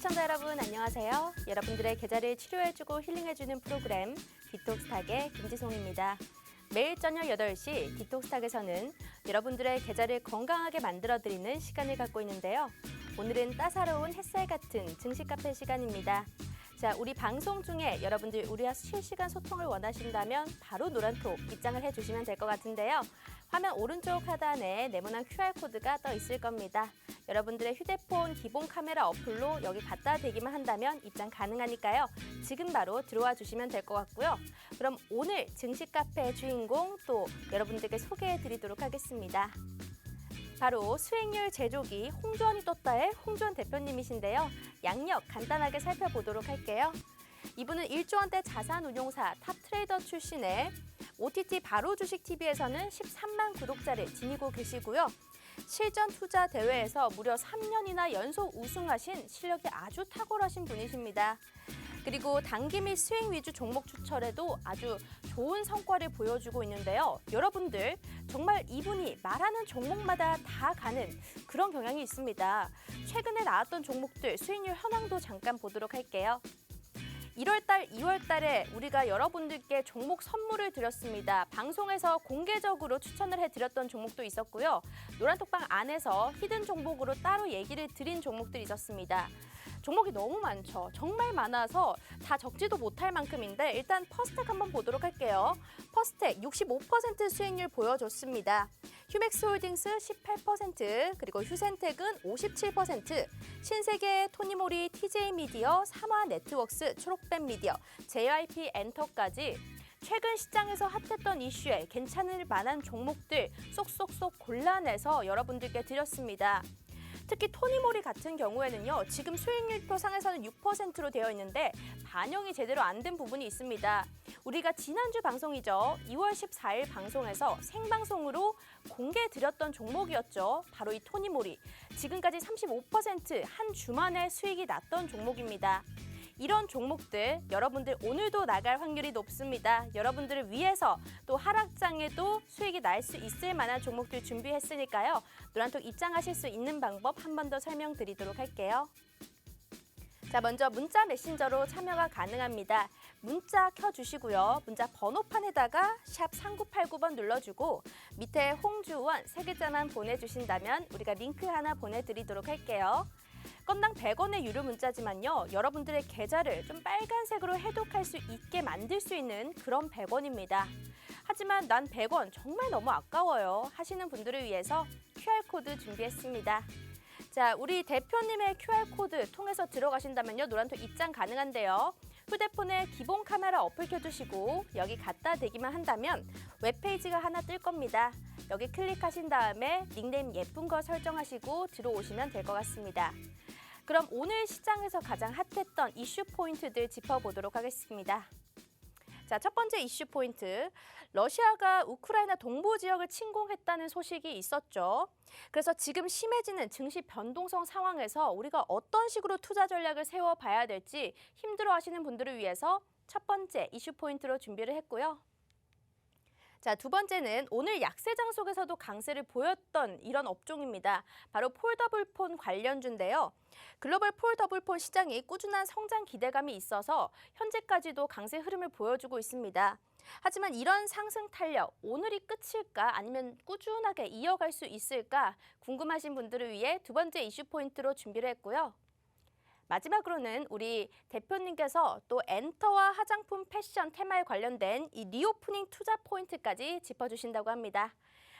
시청자 여러분 안녕하세요. 여러분들의 계좌를 치료해주고 힐링해주는 프로그램 디톡스탁의 김지송입니다. 매일 저녁 8시 디톡스탁에서는 여러분들의 계좌를 건강하게 만들어드리는 시간을 갖고 있는데요. 오늘은 따사로운 햇살 같은 증시 카페 시간입니다. 자, 우리 방송 중에 여러분들 우리와 실시간 소통을 원하신다면 바로 노란톡 입장을 해주시면 될 것 같은데요. 화면 오른쪽 하단에 네모난 QR코드가 떠 있을 겁니다. 여러분들의 휴대폰 기본 카메라 어플로 여기 갖다 대기만 한다면 입장 가능하니까요. 지금 바로 들어와 주시면 될 것 같고요. 그럼 오늘 증시 카페의 주인공 또 여러분들께 소개해 드리도록 하겠습니다. 바로 수익률 제조기 홍주원이 떴다의 홍주원 대표님이신데요. 양력 간단하게 살펴보도록 할게요. 이분은 1조 원대 자산운용사 탑트레이더 출신의 OTT 바로 주식TV에서는 13만 구독자를 지니고 계시고요. 실전 투자 대회에서 무려 3년이나 연속 우승하신 실력이 아주 탁월하신 분이십니다. 그리고 단기 및 수익 위주 종목 추천에도 아주 좋은 성과를 보여주고 있는데요. 여러분들 정말 이분이 말하는 종목마다 다 가는 그런 경향이 있습니다. 최근에 나왔던 종목들 수익률 현황도 잠깐 보도록 할게요. 1월달, 2월달에 우리가 여러분들께 종목 선물을 드렸습니다. 방송에서 공개적으로 추천을 해드렸던 종목도 있었고요. 노란톡방 안에서 히든 종목으로 따로 얘기를 드린 종목들이 있었습니다. 종목이 너무 많죠. 정말 많아서 다 적지도 못할 만큼인데 일단 퍼스텍 한번 보도록 할게요. 퍼스텍 65% 수익률 보여줬습니다. 휴맥스홀딩스 18%, 그리고 휴센텍은 57%, 신세계, 토니모리, TJ미디어, 삼화네트웍스, 초록뱀미디어, JYP 엔터까지 최근 시장에서 핫했던 이슈에 괜찮을 만한 종목들 쏙쏙쏙 골라내서 여러분들께 드렸습니다. 특히 토니모리 같은 경우에는요. 지금 수익률표 상에서는 6%로 되어 있는데 반영이 제대로 안 된 부분이 있습니다. 우리가 지난주 방송이죠. 2월 14일 방송에서 생방송으로 공개해드렸던 종목이었죠. 바로 이 토니모리. 지금까지 35% 한 주 만에 수익이 났던 종목입니다. 이런 종목들 여러분들 오늘도 나갈 확률이 높습니다. 여러분들을 위해서 또 하락장에도 수익이 날 수 있을 만한 종목들 준비했으니까요. 노란톡 입장하실 수 있는 방법 한 번 더 설명드리도록 할게요. 자, 먼저 문자 메신저로 참여가 가능합니다. 문자 켜주시고요. 문자 번호판에다가 샵 3989번 눌러주고 밑에 홍주원 3글자만 보내주신다면 우리가 링크 하나 보내드리도록 할게요. 건당 100원의 유료 문자지만요. 여러분들의 계좌를 좀 빨간색으로 해독할 수 있게 만들 수 있는 그런 100원입니다. 하지만 난 100원 정말 너무 아까워요 하시는 분들을 위해서 QR코드 준비했습니다. 자, 우리 대표님의 QR코드 통해서 들어가신다면요. 노란톡 입장 가능한데요. 휴대폰에 기본 카메라 어플 켜주시고 여기 갖다 대기만 한다면 웹페이지가 하나 뜰 겁니다. 여기 클릭하신 다음에 닉네임 예쁜 거 설정하시고 들어오시면 될 것 같습니다. 그럼 오늘 시장에서 가장 핫했던 이슈 포인트들 짚어보도록 하겠습니다. 자, 첫 번째 이슈 포인트. 러시아가 우크라이나 동부 지역을 침공했다는 소식이 있었죠. 그래서 지금 심해지는 증시 변동성 상황에서 우리가 어떤 식으로 투자 전략을 세워봐야 될지 힘들어하시는 분들을 위해서 첫 번째 이슈 포인트로 준비를 했고요. 자, 두 번째는 오늘 약세장 속에서도 강세를 보였던 이런 업종입니다. 바로 폴더블폰 관련주인데요. 글로벌 폴더블폰 시장이 꾸준한 성장 기대감이 있어서 현재까지도 강세 흐름을 보여주고 있습니다. 하지만 이런 상승 탄력, 오늘이 끝일까 아니면 꾸준하게 이어갈 수 있을까 궁금하신 분들을 위해 두 번째 이슈 포인트로 준비를 했고요. 마지막으로는 우리 대표님께서 또 엔터와 화장품 패션 테마에 관련된 이 리오프닝 투자 포인트까지 짚어주신다고 합니다.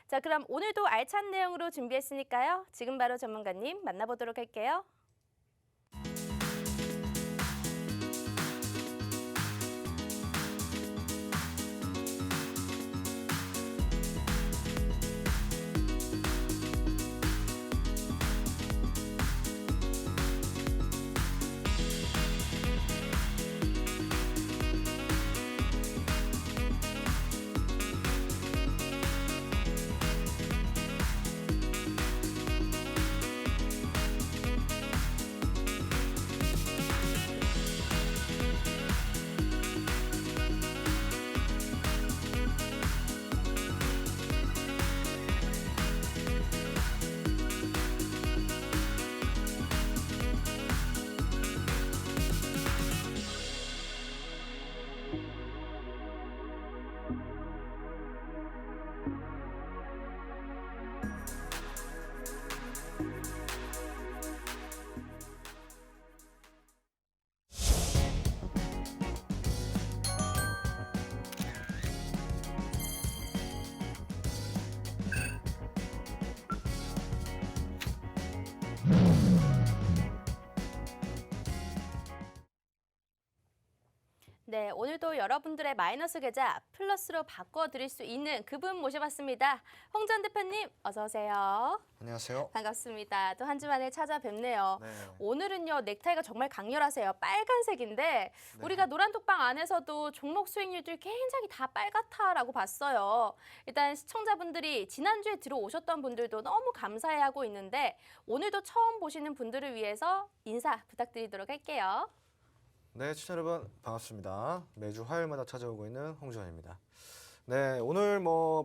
자, 그럼 오늘도 알찬 내용으로 준비했으니까요. 지금 바로 전문가님 만나보도록 할게요. 네, 오늘도 여러분들의 마이너스 계좌 플러스로 바꿔드릴 수 있는 그분 모셔봤습니다. 홍전 대표님, 어서 오세요. 안녕하세요. 반갑습니다. 또 한 주 만에 찾아뵙네요. 네. 오늘은요, 넥타이가 정말 강렬하세요. 빨간색인데 우리가 노란톡방 안에서도 종목 수익률들 굉장히 다 빨갛다라고 봤어요. 일단 시청자분들이 지난주에 들어오셨던 분들도 너무 감사해하고 있는데 오늘도 처음 보시는 분들을 위해서 인사 부탁드리도록 할게요. 네, 시청자 여러분 반갑습니다. 매주 화요일마다 찾아오고 있는 홍주환입니다. 네, 오늘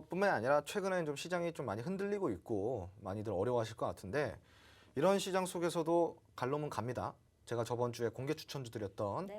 뿐만이 아니라 최근에 좀 시장이 좀 많이 흔들리고 있고 많이들 어려워하실 것 같은데 이런 시장 속에서도 갈 놈은 갑니다. 제가 저번 주에 공개 추천주 드렸던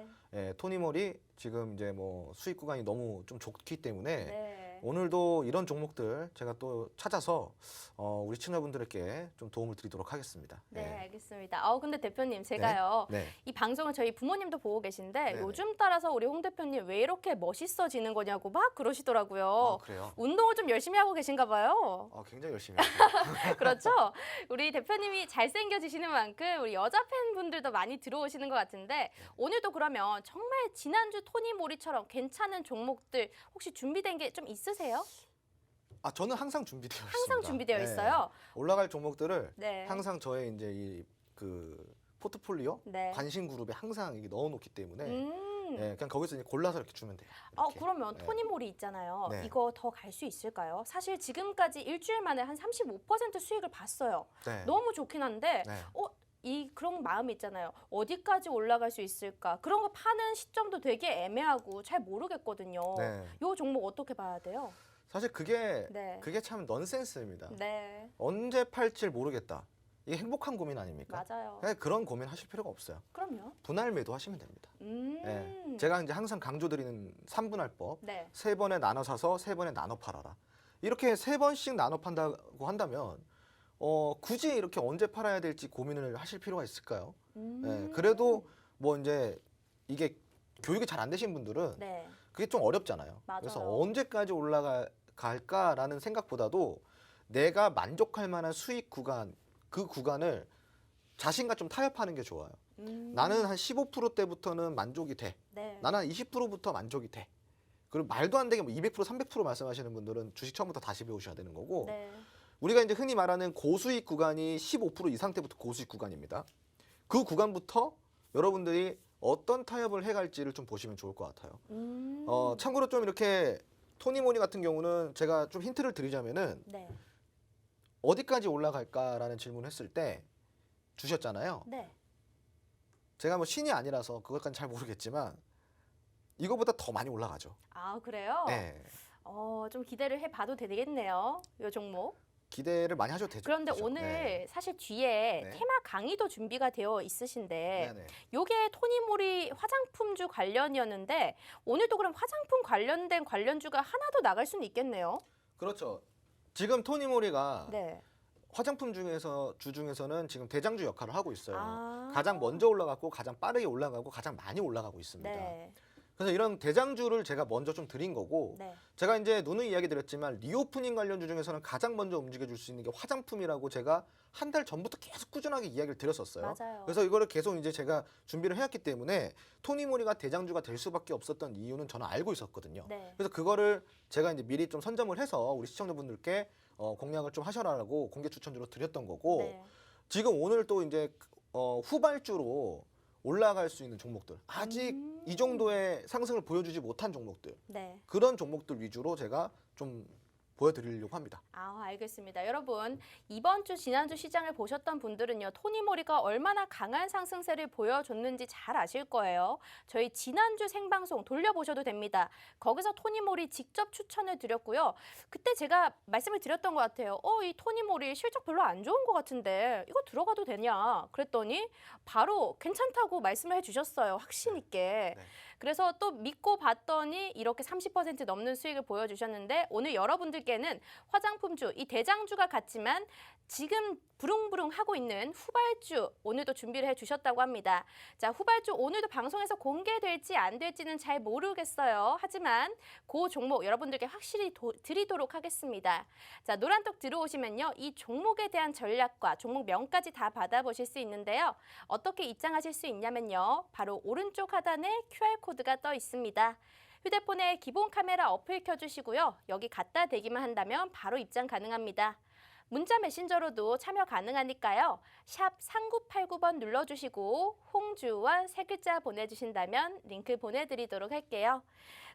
토니모리 지금 이제 수익 구간이 너무 좀 좋기 때문에 오늘도 이런 종목들 제가 또 찾아서 우리 시청자분들께 좀 도움을 드리도록 하겠습니다. 네, 알겠습니다. 근데 대표님 제가요. 이 방송을 저희 부모님도 보고 계신데 요즘 따라서 우리 홍 대표님 왜 이렇게 멋있어지는 거냐고 막 그러시더라고요. 그래요? 운동을 좀 열심히 하고 계신가 봐요. 굉장히 열심히 하죠. 그렇죠? 우리 대표님이 잘생겨지시는 만큼 우리 여자 팬분들도 많이 들어오시는 것 같은데 오늘도 그러면 정말 지난주 토니모리처럼 괜찮은 종목들 혹시 준비된 게 좀 있으세요? 저는 항상 준비되어 있습니다. 항상 준비되어 있어요? 올라갈 종목들을 항상 저의 이제 포트폴리오 관심 그룹에 항상 이게 넣어놓기 때문에 그냥 거기서 이제 골라서 이렇게 주면 돼요. 이렇게. 그러면 토니모리 있잖아요. 네. 이거 더 갈 수 있을까요? 사실 지금까지 일주일 만에 한 35% 수익을 봤어요. 너무 좋긴 한데 그런 마음이 있잖아요. 어디까지 올라갈 수 있을까? 그런 거 파는 시점도 되게 애매하고 잘 모르겠거든요. 이 종목 어떻게 봐야 돼요? 사실 그게 참 넌센스입니다. 언제 팔지 모르겠다. 이게 행복한 고민 아닙니까? 맞아요. 그런 고민 하실 필요가 없어요. 그럼요. 분할 매도 하시면 됩니다. 제가 이제 항상 강조드리는 3분할법. 3번에 나눠 사서 3번에 나눠 팔아라. 이렇게 3번씩 나눠 판다고 한다면 굳이 이렇게 언제 팔아야 될지 고민을 하실 필요가 있을까요? 그래도 이제 이게 교육이 잘 안 되신 분들은 그게 좀 어렵잖아요. 그래서 언제까지 올라갈까라는 생각보다도 내가 만족할 만한 수익 구간, 그 구간을 자신과 좀 타협하는 게 좋아요. 나는 한 15%대부터는 만족이 돼. 나는 한 20%부터 만족이 돼. 그리고 말도 안 되게 200%, 300% 말씀하시는 분들은 주식 처음부터 다시 배우셔야 되는 거고 우리가 이제 흔히 말하는 고수익 구간이 15% 이 상태부터 고수익 구간입니다. 그 구간부터 여러분들이 어떤 타협을 해갈지를 좀 보시면 좋을 것 같아요. 참고로 좀 이렇게 토니모니 같은 경우는 제가 좀 힌트를 드리자면은 어디까지 올라갈까라는 질문을 했을 때 주셨잖아요. 제가 신이 아니라서 그것까지 잘 모르겠지만 이거보다 더 많이 올라가죠. 그래요? 네. 좀 기대를 해봐도 되겠네요. 이 종목. 기대를 많이 하셔도 되죠. 그런데 오늘 사실 뒤에 테마 강의도 준비가 되어 있으신데 요게 토니모리 화장품주 관련이었는데 오늘도 그럼 화장품 관련된 관련주가 하나 더 나갈 수는 있겠네요. 그렇죠. 지금 토니모리가 화장품 중에서는 지금 대장주 역할을 하고 있어요. 가장 먼저 올라갔고 가장 빠르게 올라가고 가장 많이 올라가고 있습니다. 그래서 이런 대장주를 제가 먼저 좀 드린 거고 제가 이제 누누이 이야기 드렸지만 리오프닝 관련주 중에서는 가장 먼저 움직여줄 수 있는 게 화장품이라고 제가 한 달 전부터 계속 꾸준하게 이야기를 드렸었어요. 그래서 이거를 계속 이제 제가 준비를 해왔기 때문에 토니모리가 대장주가 될 수밖에 없었던 이유는 저는 알고 있었거든요. 그래서 그거를 제가 이제 미리 좀 선점을 해서 우리 시청자분들께 공략을 좀 하셔라라고 공개 추천주로 드렸던 거고 지금 오늘 또 이제 후발주로 올라갈 수 있는 종목들 아직 이 정도의 상승을 보여주지 못한 종목들 그런 종목들 위주로 제가 좀 보여드리려고 합니다. 알겠습니다. 여러분 이번 주 지난주 시장을 보셨던 분들은요. 토니모리가 얼마나 강한 상승세를 보여줬는지 잘 아실 거예요. 저희 지난주 생방송 돌려보셔도 됩니다. 거기서 토니모리 직접 추천을 드렸고요. 그때 제가 말씀을 드렸던 것 같아요. 이 토니모리 실적 별로 안 좋은 것 같은데 이거 들어가도 되냐 그랬더니 바로 괜찮다고 말씀을 해주셨어요. 확신 있게. 그래서 또 믿고 봤더니 이렇게 30% 넘는 수익을 보여주셨는데 오늘 여러분들께는 화장품주, 이 대장주가 같지만 지금 부릉부릉 하고 있는 후발주 오늘도 준비를 해주셨다고 합니다. 자, 후발주 오늘도 방송에서 공개될지 안 될지는 잘 모르겠어요. 하지만 그 종목 여러분들께 확실히 드리도록 하겠습니다. 자, 노란톡 들어오시면요. 이 종목에 대한 전략과 종목명까지 다 받아보실 수 있는데요. 어떻게 입장하실 수 있냐면요. 바로 오른쪽 하단에 QR QR코드가 떠 있습니다. 휴대폰에 기본 카메라 어플 켜주시고요. 여기 갖다 대기만 한다면 바로 입장 가능합니다. 문자 메신저로도 참여 가능하니까요. 샵 3989번 눌러주시고 홍주원 세 글자 보내주신다면 링크 보내드리도록 할게요.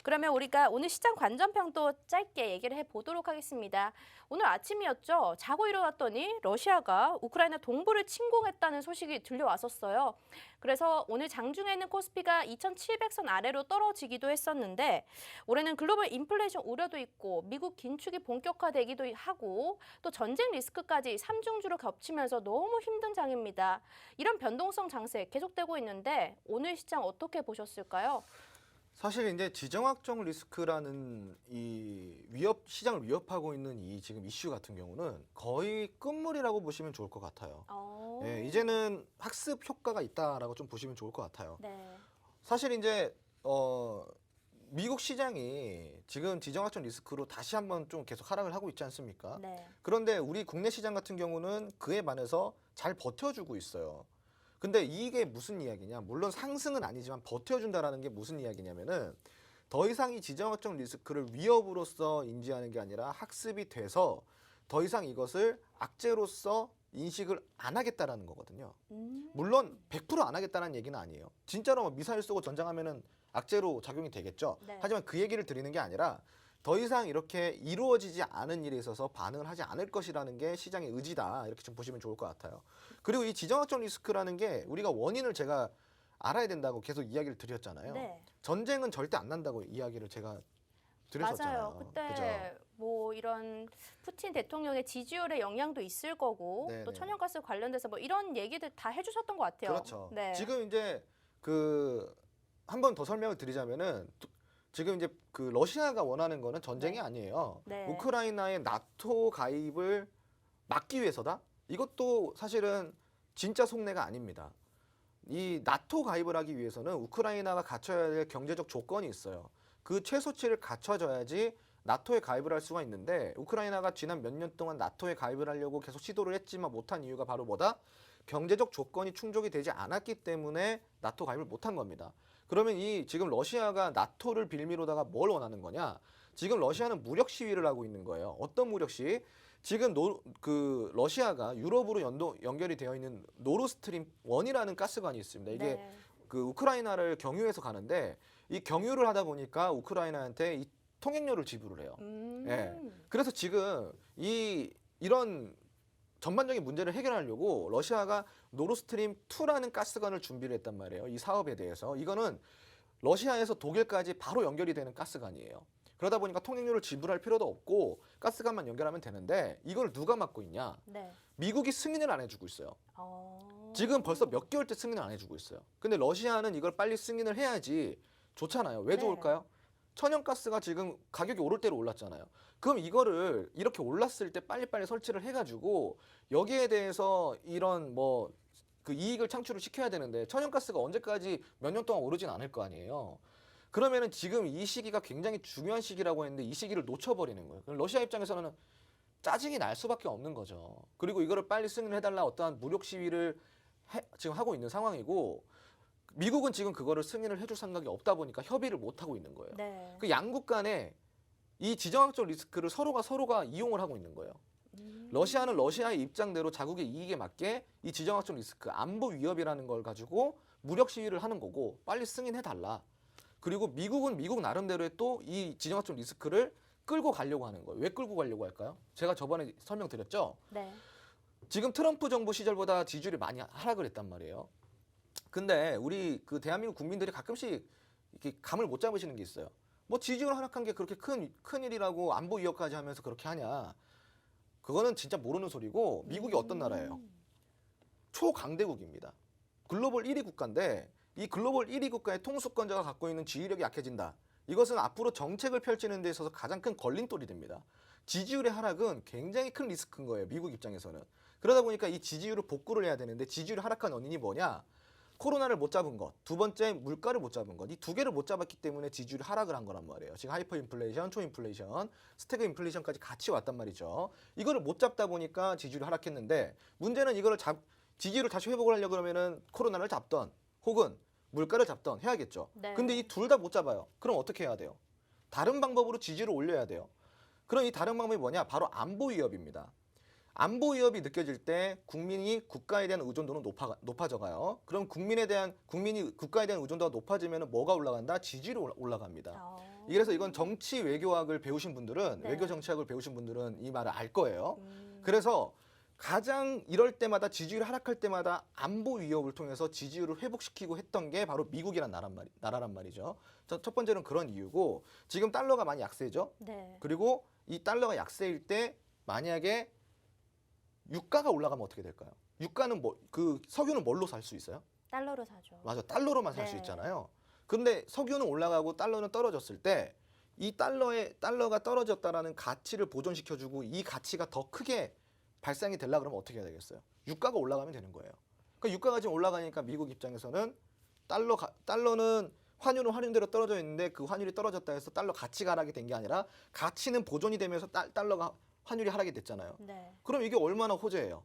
그러면 우리가 오늘 시장 관전평도 짧게 얘기를 해보도록 하겠습니다. 오늘 아침이었죠. 자고 일어났더니 러시아가 우크라이나 동부를 침공했다는 소식이 들려왔었어요. 그래서 오늘 장중에는 코스피가 2,700선 아래로 떨어지기도 했었는데 올해는 글로벌 인플레이션 우려도 있고 미국 긴축이 본격화되기도 하고 또 전쟁 리스크까지 삼중주로 겹치면서 너무 힘든 장입니다. 이런 변동성 장세 계속되고 있는데 오늘 시장 어떻게 보셨을까요? 사실 이제 지정학적 리스크라는 이 시장을 위협하고 있는 이 지금 이슈 같은 경우는 거의 끝물이라고 보시면 좋을 것 같아요. 예, 이제는 학습 효과가 있다라고 좀 보시면 좋을 것 같아요. 네. 사실 이제 미국 시장이 지금 지정학적 리스크로 다시 한번 좀 계속 하락을 하고 있지 않습니까? 네. 그런데 우리 국내 시장 같은 경우는 그에 반해서 잘 버텨주고 있어요. 근데 이게 무슨 이야기냐? 물론 상승은 아니지만 버텨준다라는 게 무슨 이야기냐면은 더 이상 이 지정학적 리스크를 위협으로서 인지하는 게 아니라 학습이 돼서 더 이상 이것을 악재로서 인식을 안 하겠다라는 거거든요. 물론 100% 안 하겠다는 얘기는 아니에요. 진짜로 뭐 미사일 쏘고 전장하면은 악재로 작용이 되겠죠. 네. 하지만 그 얘기를 드리는 게 아니라 더 이상 이렇게 이루어지지 않은 일에 있어서 반응을 하지 않을 것이라는 게 시장의 의지다. 이렇게 좀 보시면 좋을 것 같아요. 그리고 이 지정학적 리스크라는 게 우리가 원인을 제가 알아야 된다고 계속 이야기를 드렸잖아요. 네. 전쟁은 절대 안 난다고 이야기를 제가 드렸었잖아요. 맞아요. 그때 그죠? 뭐 이런 푸틴 대통령의 지지율에 영향도 있을 거고 네네. 또 천연가스 관련돼서 뭐 이런 얘기들 다 해주셨던 것 같아요. 그렇죠. 네. 지금 이제 한 번 더 설명을 드리자면은 지금 이제 그 러시아가 원하는 거는 전쟁이 네. 아니에요. 네. 우크라이나의 나토 가입을 막기 위해서다? 이것도 사실은 진짜 속내가 아닙니다. 이 나토 가입을 하기 위해서는 우크라이나가 갖춰야 될 경제적 조건이 있어요. 그 최소치를 갖춰져야지 나토에 가입을 할 수가 있는데 우크라이나가 지난 몇 년 동안 나토에 가입을 하려고 계속 시도를 했지만 못한 이유가 바로 뭐다? 경제적 조건이 충족이 되지 않았기 때문에 나토 가입을 못한 겁니다. 그러면 이 지금 러시아가 나토를 빌미로다가 뭘 원하는 거냐? 지금 러시아는 무력 시위를 하고 있는 거예요. 어떤 무력 시위? 지금 러시아가 유럽으로 연결이 되어 있는 노르스트림 1이라는 가스관이 있습니다. 이게 네. 그 우크라이나를 경유해서 가는데 이 경유를 하다 보니까 우크라이나한테 이 통행료를 지불을 해요. 예. 그래서 지금 이런 전반적인 문제를 해결하려고 러시아가 노르스트림 2라는 가스관을 준비를 했단 말이에요. 이 사업에 대해서. 이거는 러시아에서 독일까지 바로 연결이 되는 가스관이에요. 그러다 보니까 통행료를 지불할 필요도 없고 가스관만 연결하면 되는데 이걸 누가 맡고 있냐? 네. 미국이 승인을 안 해주고 있어요. 지금 벌써 몇 개월째 승인을 안 해주고 있어요. 근데 러시아는 이걸 빨리 승인을 해야지 좋잖아요. 왜 네. 좋을까요? 천연가스가 지금 가격이 오를 대로 올랐잖아요. 그럼 이거를 이렇게 올랐을 때 빨리빨리 설치를 해가지고 여기에 대해서 이런 뭐 그 이익을 창출을 시켜야 되는데 천연가스가 언제까지 몇 년 동안 오르진 않을 거 아니에요. 그러면은 지금 이 시기가 굉장히 중요한 시기라고 했는데 이 시기를 놓쳐버리는 거예요. 그럼 러시아 입장에서는 짜증이 날 수밖에 없는 거죠. 그리고 이거를 빨리 승인해달라 어떠한 무력 시위를 지금 하고 있는 상황이고 미국은 지금 그거를 승인을 해줄 생각이 없다 보니까 협의를 못 하고 있는 거예요. 네. 그 양국 간에 이 지정학적 리스크를 서로가 이용을 하고 있는 거예요. 러시아는 러시아의 입장대로 자국의 이익에 맞게 이 지정학적 리스크, 안보 위협이라는 걸 가지고 무력 시위를 하는 거고 빨리 승인해달라. 그리고 미국은 미국 나름대로의 또 이 지정학적 리스크를 끌고 가려고 하는 거예요. 왜 끌고 가려고 할까요? 제가 저번에 설명드렸죠. 네. 지금 트럼프 정부 시절보다 지지율이 많이 하락을 했단 말이에요. 근데 우리 그 대한민국 국민들이 가끔씩 이렇게 감을 못 잡으시는 게 있어요. 뭐 지지율 하락한 게 그렇게 큰 일이라고 안보 위협까지 하면서 그렇게 하냐? 그거는 진짜 모르는 소리고 미국이 어떤 나라예요? 초강대국입니다. 글로벌 1위 국가인데 이 글로벌 1위 국가의 통수권자가 갖고 있는 지휘력이 약해진다. 이것은 앞으로 정책을 펼치는 데 있어서 가장 큰 걸림돌이 됩니다. 지지율의 하락은 굉장히 큰 리스크인 거예요. 미국 입장에서는. 그러다 보니까 이 지지율을 복구를 해야 되는데 지지율이 하락한 원인이 뭐냐? 코로나를 못 잡은 것, 두 번째 물가를 못 잡은 것, 이 두 개를 못 잡았기 때문에 지지율이 하락을 한 거란 말이에요. 지금 하이퍼 인플레이션, 초인플레이션, 스태그 인플레이션까지 같이 왔단 말이죠. 이거를 못 잡다 보니까 지지율이 하락했는데 문제는 이거를 지지율을 다시 회복을 하려고 그러면은 코로나를 잡던 혹은 물가를 잡던 해야겠죠. 네. 근데 이 둘 다 못 잡아요. 그럼 어떻게 해야 돼요? 다른 방법으로 지지율을 올려야 돼요. 그럼 이 다른 방법이 뭐냐? 바로 안보 위협입니다. 안보 위협이 느껴질 때 국민이 국가에 대한 의존도는 높아져가요. 그럼 국민이 국가에 대한 의존도가 높아지면 뭐가 올라간다? 지지율이 올라갑니다. 그래서 이건 정치 외교학을 배우신 분들은 네. 외교 정치학을 배우신 분들은 이 말을 알 거예요. 그래서 가장 이럴 때마다 지지율이 하락할 때마다 안보 위협을 통해서 지지율을 회복시키고 했던 게 바로 미국이란 나라란 말이죠. 첫 번째는 그런 이유고 지금 달러가 많이 약세죠. 네. 그리고 이 달러가 약세일 때 만약에 유가가 올라가면 어떻게 될까요? 유가는 석유는 뭘로 살 수 있어요? 달러로 사죠. 맞아, 달러로만 살 수 네. 있잖아요. 근데 석유는 올라가고 달러는 떨어졌을 때 이 달러가 떨어졌다라는 가치를 보존시켜주고 이 가치가 더 크게 발생이 되려고 그러면 어떻게 해야 되겠어요? 유가가 올라가면 되는 거예요. 그러니까 유가가 지금 올라가니까 미국 입장에서는 달러는 환율은 환율대로 떨어져 있는데 그 환율이 떨어졌다 해서 달러 가치가 하락이 된 게 아니라 가치는 보존이 되면서 달러가 환율이 하락이 됐잖아요. 네. 그럼 이게 얼마나 호재예요?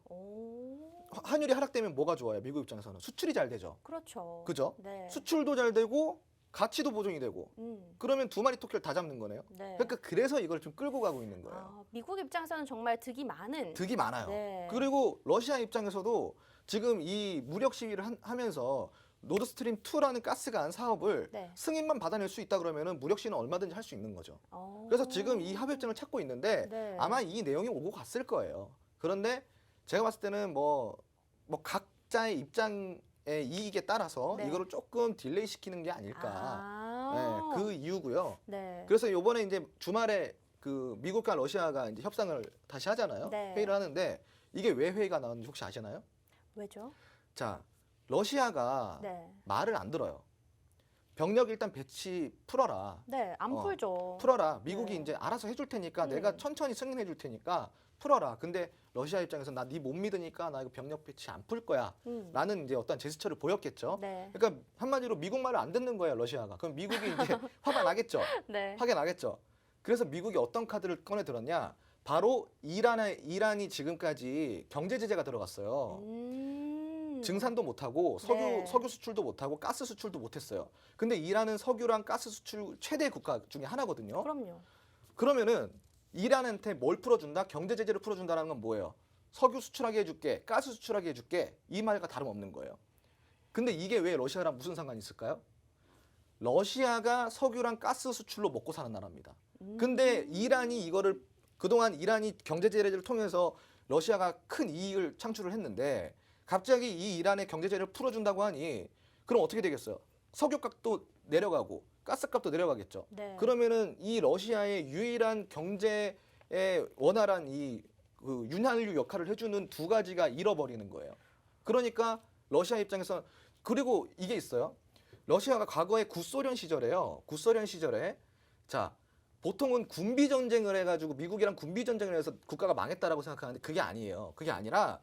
환율이 하락되면 뭐가 좋아요? 미국 입장에서는 수출이 잘 되죠. 그렇죠. 그죠? 네. 수출도 잘 되고 가치도 보존이 되고 그러면 두 마리 토끼를 다 잡는 거네요. 네. 그러니까 그래서 이걸 좀 끌고 가고 있는 거예요. 아, 미국 입장에서는 정말 득이 많은. 득이 많아요. 네. 그리고 러시아 입장에서도 지금 이 무력 시위를 하면서 노드스트림 2라는 가스관 사업을 네. 승인만 받아낼 수 있다 그러면은 무력 시위는 얼마든지 할 수 있는 거죠. 그래서 지금 이 합의점을 찾고 있는데 네. 아마 이 내용이 오고 갔을 거예요. 그런데 제가 봤을 때는 뭐 각자의 입장의 이익에 따라서 네. 이거를 조금 딜레이 시키는 게 아닐까. 네, 그 이유고요. 네. 그래서 이번에 이제 주말에 그 미국과 러시아가 이제 협상을 다시 하잖아요. 네. 회의를 하는데 이게 왜 회의가 나왔는지 혹시 아시나요? 왜죠? 자, 러시아가 네. 말을 안 들어요. 병력 일단 배치 풀어라. 네, 안 풀죠. 풀어라. 미국이 네. 이제 알아서 해줄 테니까 내가 천천히 승인해 줄 테니까 풀어라. 근데 러시아 입장에서 나 네 못 믿으니까 나 이거 병력 배치 안 풀 거야. 라는 이제 어떤 제스처를 보였겠죠. 네. 그러니까 한마디로 미국 말을 안 듣는 거예요, 러시아가. 그럼 미국이 이제 화가 나겠죠. 네. 화가 나겠죠. 그래서 미국이 어떤 카드를 꺼내 들었냐? 바로 이란이 지금까지 경제 제재가 들어갔어요. 증산도 못하고 석유 수출도 못하고 가스 수출도 못했어요. 근데 이란은 석유랑 가스 수출 최대 국가 중에 하나거든요. 그럼요. 그러면은 이란한테 뭘 풀어준다? 경제 제재를 풀어준다는 건 뭐예요? 석유 수출하게 해줄게, 가스 수출하게 해줄게, 이 말과 다름없는 거예요. 근데 이게 왜 러시아랑 무슨 상관이 있을까요? 러시아가 석유랑 가스 수출로 먹고 사는 나라입니다. 근데 이란이 이거를 그동안 이란이 경제 제재를 통해서 러시아가 큰 이익을 창출을 했는데 갑자기 이 이란의 경제 제재를 풀어준다고 하니 그럼 어떻게 되겠어요? 석유값도 내려가고 가스값도 내려가겠죠. 네. 그러면은 이 러시아의 유일한 경제에 원활한 그 윤활유 역할을 해주는 두 가지가 잃어버리는 거예요. 그러니까 러시아 입장에서 그리고 이게 있어요. 러시아가 과거에 구소련 시절에요. 구소련 시절에 자 보통은 군비 전쟁을 해가지고 미국이랑 군비 전쟁을 해서 국가가 망했다라고 생각하는데 그게 아니에요. 그게 아니라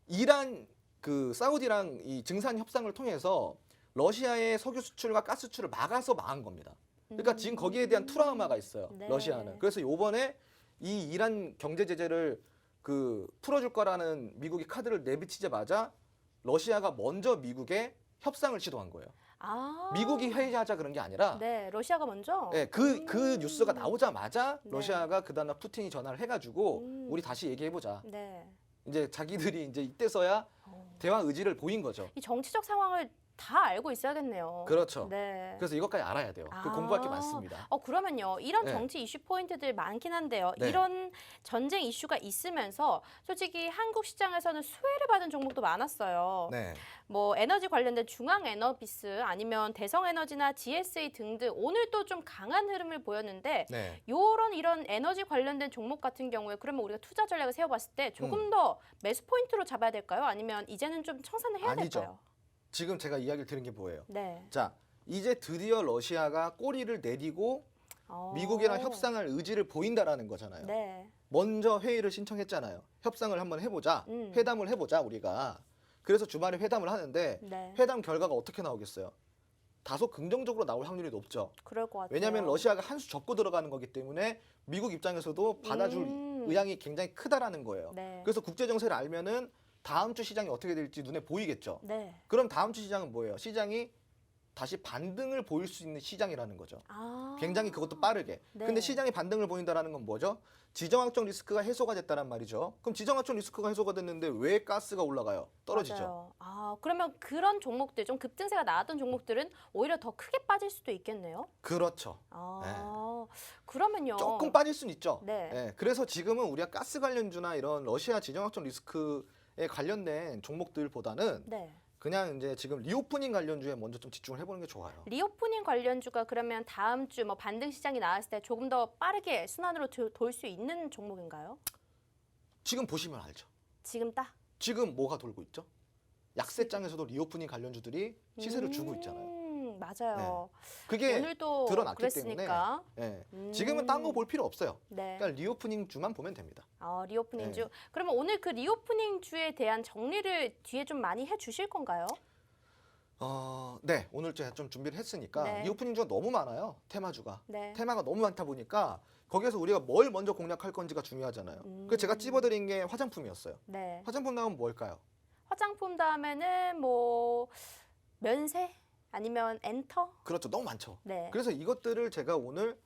이란 그 사우디랑 이 증산 협상을 통해서 러시아의 석유 수출과 가스 수출을 막아서 망한 겁니다. 그러니까 지금 거기에 대한 트라우마가 있어요. 네. 러시아는. 그래서 이번에 이 이란 경제 제재를 그 풀어줄 거라는 미국이 카드를 내비치자마자 러시아가 먼저 미국에 협상을 시도한 거예요. 미국이 회의하자 그런 게 아니라 네, 러시아가 먼저. 네, 그 뉴스가 나오자마자 네. 러시아가 그 다음날 푸틴이 전화를 해가지고 우리 다시 얘기해보자. 네. 이제 자기들이 이제 이때서야 대화 의지를 보인 거죠. 이 정치적 상황을 다 알고 있어야겠네요. 그렇죠. 네. 그래서 이것까지 알아야 돼요. 그 공부할 게 많습니다. 그러면요. 이런 네. 정치 이슈 포인트들 많긴 한데요. 네. 이런 전쟁 이슈가 있으면서 솔직히 한국 시장에서는 수혜를 받은 종목도 많았어요. 네. 뭐 에너지 관련된 중앙에너비스 아니면 대성에너지나 GSA 등등 오늘 또 좀 강한 흐름을 보였는데 네. 이런 에너지 관련된 종목 같은 경우에 그러면 우리가 투자 전략을 세워봤을 때 조금 더 매수 포인트로 잡아야 될까요? 아니면 이제는 좀 청산을 해야 아니죠. 될까요? 지금 제가 이야기를 드린 게 뭐예요? 네. 자, 이제 드디어 러시아가 꼬리를 내리고 미국이랑 협상할 의지를 보인다라는 거잖아요. 네. 먼저 회의를 신청했잖아요. 협상을 한번 해보자. 회담을 해보자 우리가. 그래서 주말에 회담을 하는데 네. 회담 결과가 어떻게 나오겠어요? 다소 긍정적으로 나올 확률이 높죠. 그럴 것 같아요. 왜냐하면 러시아가 한 수 접고 들어가는 거기 때문에 미국 입장에서도 받아줄 의향이 굉장히 크다라는 거예요. 네. 그래서 국제 정세를 알면은 다음 주 시장이 어떻게 될지 눈에 보이겠죠. 네. 그럼 다음 주 시장은 뭐예요? 시장이 다시 반등을 보일 수 있는 시장이라는 거죠. 굉장히 그것도 빠르게. 네. 근데 시장이 반등을 보인다는 건 뭐죠? 지정학적 리스크가 해소가 됐다는 말이죠. 그럼 지정학적 리스크가 해소가 됐는데 왜 가스가 올라가요? 떨어지죠. 맞아요. 그러면 그런 종목들, 좀 급등세가 나왔던 종목들은 오히려 더 크게 빠질 수도 있겠네요. 그렇죠. 그러면요. 조금 빠질 수는 있죠. 네. 네. 그래서 지금은 우리가 가스 관련주나 이런 러시아 지정학적 리스크에 관련된 종목들보다는 네. 그냥 이제 지금 리오프닝 관련주에 먼저 좀 집중을 해보는 게 좋아요. 리오프닝 관련주가 그러면 다음 주 뭐 반등 시장이 나왔을 때 조금 더 빠르게 순환으로 돌 수 있는 종목인가요? 지금 보시면 알죠. 지금 딱? 지금 뭐가 돌고 있죠? 약세장에서도 리오프닝 관련주들이 시세를 주고 있잖아요. 맞아요. 그게 오늘도 드러났기 그랬으니까. 때문에 지금은 딴 거 볼 필요 없어요. 네. 그러니까 리오프닝 주만 보면 됩니다. 리오프닝 주. 네. 그러면 오늘 그 리오프닝 주에 대한 정리를 뒤에 좀 많이 해주실 건가요? 네. 오늘 제가 좀 준비를 했으니까 네. 리오프닝 주가 너무 많아요. 테마주가. 네. 테마가 너무 많다 보니까 거기에서 우리가 뭘 먼저 공략할 건지가 중요하잖아요. 그래서 제가 찝어드린 게 화장품이었어요. 네. 화장품 나오면 뭘까요? 화장품 다음에는 뭐 면세? 아니면 엔터? 그렇죠. 너무 많죠. 네. 그래서 이것들을 제가 오늘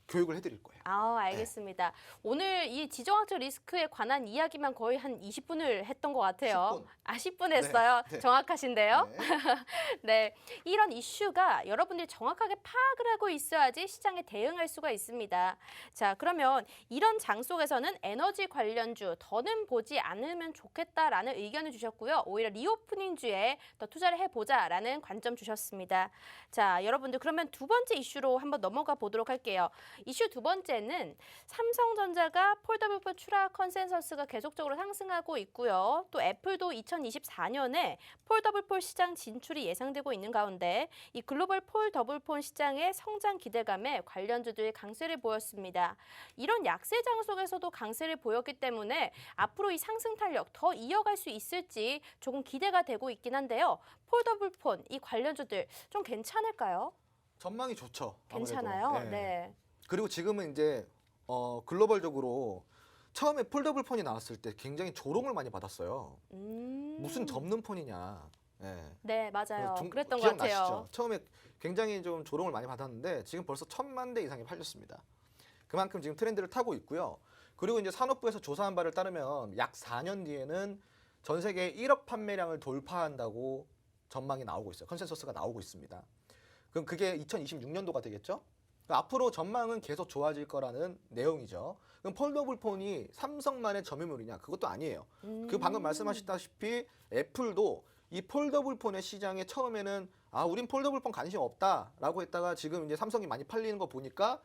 교육을 해드릴 거예요. 알겠습니다. 오늘 이 지정학적 리스크에 관한 이야기만 거의 한 20분을 했던 것 같아요. 10분 했어요. 네. 정확하신데요. 네. 네, 이런 이슈가 여러분들이 정확하게 파악을 하고 있어야지 시장에 대응할 수가 있습니다. 자, 그러면 이런 장 속에서는 에너지 관련주 더는 보지 않으면 좋겠다라는 의견을 주셨고요. 오히려 리오프닝주에 더 투자를 해보자라는 관점 주셨습니다. 자, 여러분들 그러면 두 번째 이슈로 한번 넘어가 보도록 할게요. 이슈 두 번째는 삼성전자가 폴더블폰 출하 컨센서스가 계속적으로 상승하고 있고요. 또 애플도 2024년에 폴더블폰 시장 진출이 예상되고 있는 가운데 이 글로벌 폴더블폰 시장의 성장 기대감에 관련주들이 강세를 보였습니다. 이런 약세장 속에서도 강세를 보였기 때문에 앞으로 이 상승 탄력 더 이어갈 수 있을지 조금 기대가 되고 있긴 한데요. 폴더블폰 이 관련주들 좀 괜찮을까요? 전망이 좋죠. 괜찮아요. 아무래도. 네. 그리고 지금은 이제 글로벌적으로 처음에 폴더블 폰이 나왔을 때 굉장히 조롱을 많이 받았어요. 무슨 접는 폰이냐. 네, 맞아요. 그랬던 것 기억나시죠? 같아요. 처음에 굉장히 좀 조롱을 많이 받았는데 지금 벌써 1,000만 대 이상이 팔렸습니다. 그만큼 지금 트렌드를 타고 있고요. 그리고 이제 산업부에서 조사한 바를 따르면 약 4년 뒤에는 전 세계 1억 판매량을 돌파한다고 전망이 나오고 있어요. 컨센서스가 나오고 있습니다. 그럼 그게 2026년도가 되겠죠? 앞으로 전망은 계속 좋아질 거라는 내용이죠. 그럼 폴더블 폰이 삼성만의 점유물이냐? 그것도 아니에요. 그 방금 말씀하셨다시피 애플도 이 폴더블 폰의 시장에 처음에는 우린 폴더블 폰 관심 없다라고 했다가 지금 이제 삼성이 많이 팔리는 거 보니까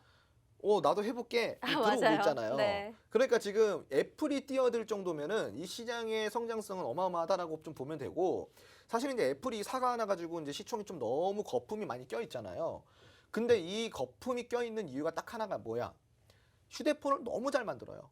나도 해볼게 들어오고 있잖아요. 네. 그러니까 지금 애플이 뛰어들 정도면은 이 시장의 성장성은 어마어마하다라고 좀 보면 되고, 사실 이제 애플이 사과 하나 가지고 이제 시총이 좀 너무 거품이 많이 껴 있잖아요. 근데 이 거품이 껴 있는 이유가 딱 하나가 뭐야? 휴대폰을 너무 잘 만들어요.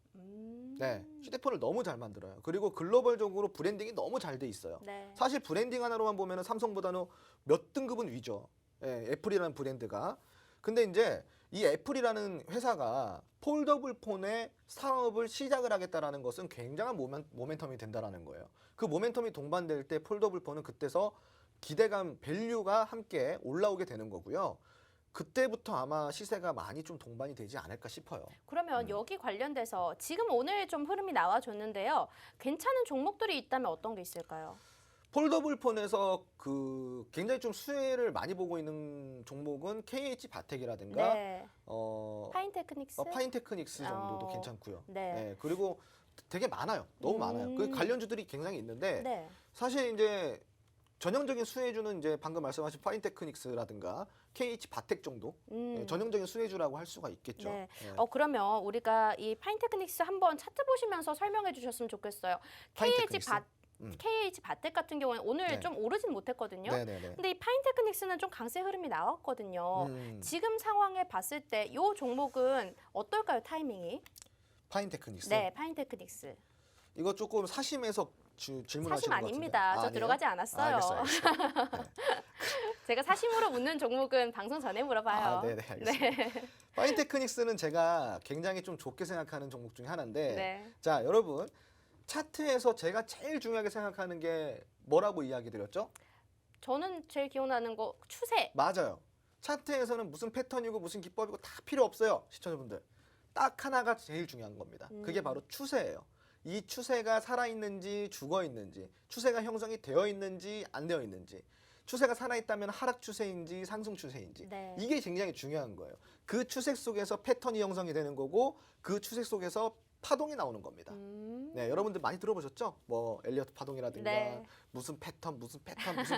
네, 휴대폰을 너무 잘 만들어요. 그리고 글로벌적으로 브랜딩이 너무 잘 돼 있어요. 네. 사실 브랜딩 하나로만 보면은 삼성보다는 몇 등급은 위죠. 애플이라는 브랜드가. 근데 이제 이 애플이라는 회사가 폴더블 폰의 사업을 시작을 하겠다라는 것은 굉장한 모멘텀이 된다라는 거예요. 그 모멘텀이 동반될 때 폴더블 폰은 그때서 기대감, 밸류가 함께 올라오게 되는 거고요. 그때부터 아마 시세가 많이 좀 동반이 되지 않을까 싶어요. 그러면 여기 관련돼서 지금 오늘 좀 흐름이 나와줬는데요. 괜찮은 종목들이 있다면 어떤 게 있을까요? 폴더블 폰에서 굉장히 좀 수혜를 많이 보고 있는 종목은 KH 바텍이라든가 네. 파인테크닉스? 파인테크닉스 정도도 괜찮고요. 네. 네, 그리고 되게 많아요. 너무 많아요. 그 관련주들이 굉장히 있는데 네. 사실 이제 전형적인 수혜주는 이제 방금 말씀하신 파인테크닉스라든가 KH 바텍 정도 전형적인 수혜주라고 할 수가 있겠죠. 네. 네. 그러면 우리가 이 파인테크닉스 한번 차트 보시면서 설명해 주셨으면 좋겠어요. 파인테크닉스? KH 바텍 같은 경우는 오늘 네. 좀 오르진 못했거든요. 네네네. 근데 이 파인테크닉스는 좀 강세 흐름이 나왔거든요. 지금 상황에 봤을 때 이 종목은 어떨까요, 타이밍이? 파인테크닉스? 네, 파인테크닉스. 이거 조금 사심해서 질문하시는 것 사심 같은데. 아닙니다. 저 아니에요? 들어가지 않았어요. 알겠어요. 네. 제가 사심으로 묻는 종목은 방송 전에 물어봐요. 네네, 알겠습니다. 파인테크닉스는 제가 굉장히 좀 좋게 생각하는 종목 중에 하나인데 네. 자, 여러분 차트에서 제가 제일 중요하게 생각하는 게 뭐라고 이야기 드렸죠? 저는 제일 기억나는 거 추세. 맞아요. 차트에서는 무슨 패턴이고 무슨 기법이고 다 필요 없어요. 시청자분들. 딱 하나가 제일 중요한 겁니다. 그게 바로 추세예요. 이 추세가 살아있는지 죽어있는지, 추세가 형성이 되어 있는지 안 되어 있는지, 추세가 살아있다면 하락 추세인지 상승 추세인지, 네. 이게 굉장히 중요한 거예요. 그 추세 속에서 패턴이 형성이 되는 거고 그 추세 속에서 파동이 나오는 겁니다. 네, 여러분들 많이 들어보셨죠? 뭐 엘리어트 파동이라든가 네. 무슨 패턴, 무슨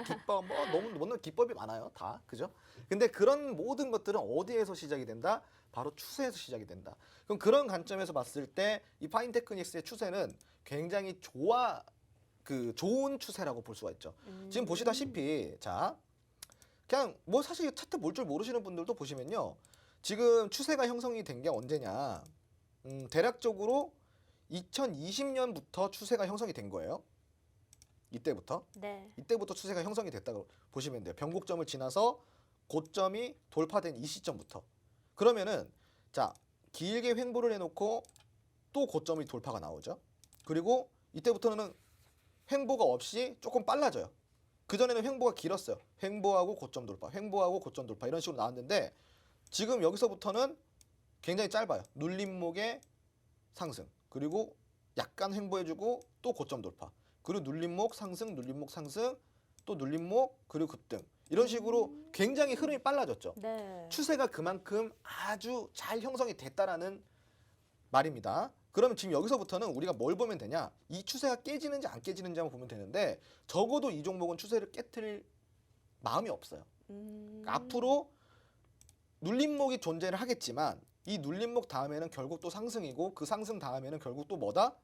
기법, 뭐 너무 기법이 많아요, 다, 그죠? 근데 그런 모든 것들은 어디에서 시작이 된다? 바로 추세에서 시작이 된다. 그럼 그런 관점에서 봤을 때 이 파인테크닉스의 추세는 굉장히 좋은 추세라고 볼 수가 있죠. 지금 보시다시피 자, 그냥 뭐 사실 차트 볼 줄 모르시는 분들도 보시면요, 지금 추세가 형성이 된 게 언제냐? 대략적으로 2020년부터 추세가 형성이 된 거예요. 이때부터. 네. 이때부터 추세가 형성이 됐다고 보시면 돼요. 변곡점을 지나서 고점이 돌파된 이 시점부터. 그러면은 자, 길게 횡보를 해놓고 또 고점이 돌파가 나오죠. 그리고 이때부터는 횡보가 없이 조금 빨라져요. 그전에는 횡보가 길었어요. 횡보하고 고점 돌파, 횡보하고 고점 돌파 이런 식으로 나왔는데 지금 여기서부터는 굉장히 짧아요. 눌림목의 상승, 그리고 약간 횡보해주고 또 고점 돌파, 그리고 눌림목 상승, 눌림목 상승, 또 눌림목, 그리고 급등, 이런 식으로 굉장히 흐름이 빨라졌죠. 네. 추세가 그만큼 아주 잘 형성이 됐다라는 말입니다. 그러면 지금 여기서부터는 우리가 뭘 보면 되냐? 이 추세가 깨지는지 안 깨지는지 한번 보면 되는데 적어도 이 종목은 추세를 깨트릴 마음이 없어요. 앞으로 눌림목이 존재를 하겠지만 이 눌림목 다음에는 결국 또 상승이고 그 상승 다음에는 결국 또 뭐다?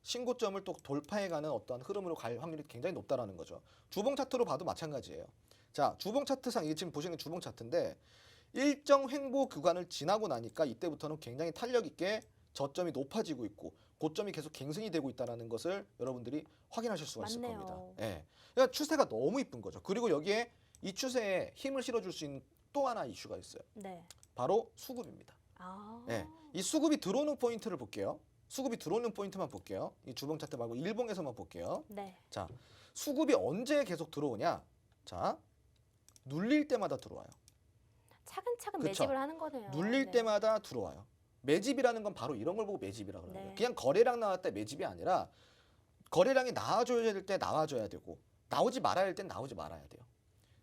신고점을 또 돌파해가는 어떠한 흐름으로 갈 확률이 굉장히 높다라는 거죠. 주봉 차트로 봐도 마찬가지예요. 자, 주봉 차트상 이게 지금 보시는 주봉 차트인데 일정 횡보 구간을 지나고 나니까 이때부터는 굉장히 탄력 있게 저점이 높아지고 있고 고점이 계속 갱신이 되고 있다는 것을 여러분들이 확인하실 수가 있을 맞네요. 겁니다. 예. 그러니까 추세가 너무 이쁜 거죠. 그리고 여기에 이 추세에 힘을 실어줄 수 있는 또 하나 이슈가 있어요. 네. 바로 수급입니다. 예. 이 수급이 들어오는 포인트를 볼게요. 수급이 들어오는 포인트만 볼게요. 이 주봉 차트 말고 일봉에서만 볼게요. 네. 자, 수급이 언제 계속 들어오냐? 자, 눌릴 때마다 들어와요. 차근차근 그쵸? 매집을 하는 거네요. 눌릴 네. 때마다 들어와요. 매집이라는 건 바로 이런 걸 보고 매집이라 그러는 거예요. 네. 그냥 거래량 나왔다 매집이 아니라 거래량이 나와줘야 될 때 나와줘야 되고 나오지 말아야 될 땐 나오지 말아야 돼요.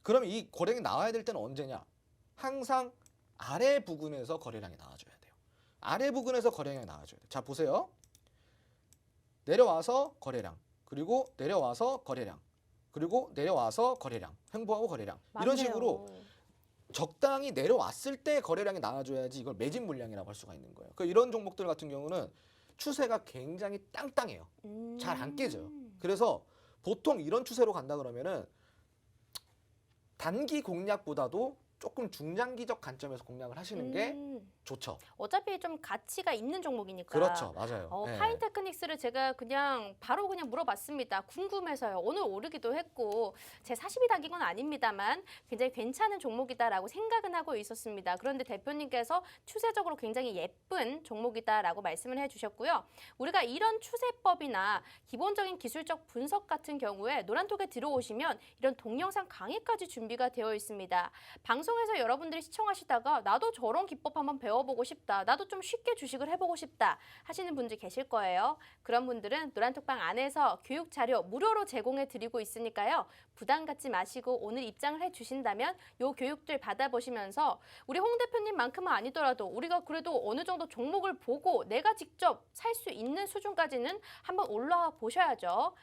그럼 이 거래량이 나와야 될 때는 언제냐? 항상 아래 부근에서 거래량이 나와줘야 돼요. 아래 부근에서 거래량이 나와줘야 돼요. 자, 보세요. 내려와서 거래량, 그리고 내려와서 거래량, 그리고 내려와서 거래량, 횡보하고 거래량, 이런 맞네요. 식으로 적당히 내려왔을 때 거래량이 나와줘야지 이걸 매집 물량이라고 할 수가 있는 거예요. 이런 종목들 같은 경우는 추세가 굉장히 땅땅해요. 잘 안 깨져요. 그래서 보통 이런 추세로 간다 그러면은 단기 공략보다도 조금 중장기적 관점에서 공략을 하시는 게 좋죠. 어차피 좀 가치가 있는 종목이니까. 그렇죠, 맞아요. 네. 파인테크닉스를 제가 바로 물어봤습니다. 궁금해서요. 오늘 오르기도 했고 제 40이 당긴 건 아닙니다만 굉장히 괜찮은 종목이다라고 생각은 하고 있었습니다. 그런데 대표님께서 추세적으로 굉장히 예쁜 종목이다라고 말씀을 해주셨고요. 우리가 이런 추세법이나 기본적인 기술적 분석 같은 경우에 노란톡에 들어오시면 이런 동영상 강의까지 준비가 되어 있습니다. 방송에서 여러분들이 시청하시다가 나도 저런 기법 한번 배워보고 싶다. 나도 좀 쉽게 주식을 해보고 싶다 하시는 분들 계실 거예요. 그런 분들은 노란톡방 안에서 교육 자료 무료로 제공해 드리고 있으니까요. 부담 갖지 마시고 오늘 입장을 해주신다면 요 교육들 받아보시면서 우리 홍 대표님만큼은 아니더라도 우리가 그래도 어느 정도 종목을 보고 내가 직접 살 수 있는 수준까지는 한번 올라와 보셔야죠.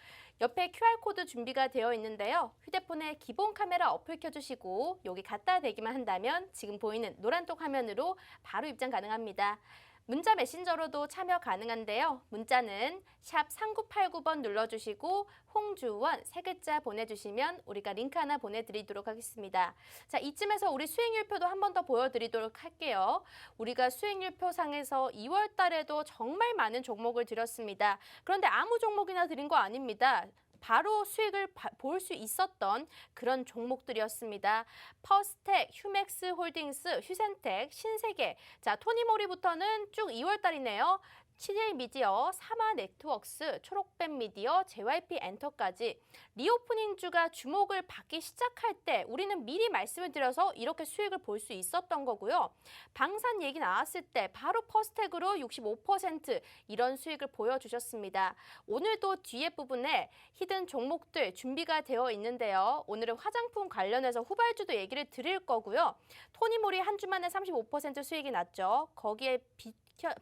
옆에 QR코드 준비가 되어 있는데요. 휴대폰에 기본 카메라 어플 켜주시고 여기 갖다 대기만 한다면 지금 보이는 노란톡 화면으로 바로 입장 가능합니다. 문자 메신저로도 참여 가능한데요. 문자는 샵 3989번 눌러주시고 홍주원 세 글자 보내주시면 우리가 링크 하나 보내드리도록 하겠습니다. 자, 이쯤에서 우리 수익률표도 한 번 더 보여드리도록 할게요. 우리가 수익률표 상에서 2월 달에도 정말 많은 종목을 드렸습니다. 그런데 아무 종목이나 드린 거 아닙니다. 바로 수익을 볼 수 있었던 그런 종목들이었습니다. 퍼스텍, 휴맥스 홀딩스, 휴센텍, 신세계. 자, 토니모리부터는 쭉 2월 달이네요. CJ 미디어, 사마 네트워크스, 초록뱀 미디어, JYP 엔터까지 리오프닝주가 주목을 받기 시작할 때 우리는 미리 말씀을 드려서 이렇게 수익을 볼 수 있었던 거고요. 방산 얘기 나왔을 때 바로 퍼스텍으로 65% 이런 수익을 보여주셨습니다. 오늘도 뒤에 부분에 히든 종목들 준비가 되어 있는데요. 오늘은 화장품 관련해서 후발주도 얘기를 드릴 거고요. 토니모리 한 주 만에 35% 수익이 났죠. 거기에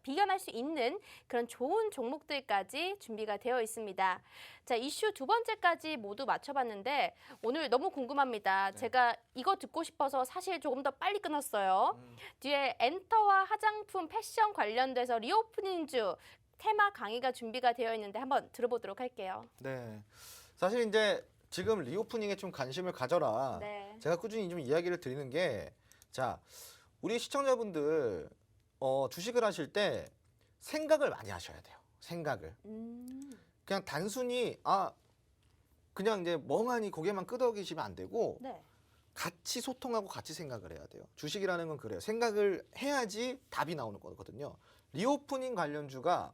비견할 수 있는 그런 좋은 종목들까지 준비가 되어 있습니다. 자, 이슈 두 번째까지 모두 맞춰봤는데 오늘 너무 궁금합니다. 네. 제가 이거 듣고 싶어서 사실 조금 더 빨리 끊었어요. 뒤에 엔터와 화장품, 패션 관련돼서 리오프닝주 테마 강의가 준비가 되어 있는데 한번 들어보도록 할게요. 네. 사실 이제 지금 리오프닝에 좀 관심을 가져라. 네. 제가 꾸준히 좀 이야기를 드리는 게, 자, 우리 시청자분들 주식을 하실 때 생각을 많이 하셔야 돼요. 생각을. 그냥 단순히 그냥 이제 멍하니 고개만 끄덕이시면 안 되고 네. 같이 소통하고 같이 생각을 해야 돼요. 주식이라는 건 그래요. 생각을 해야지 답이 나오는 거거든요. 리오프닝 관련주가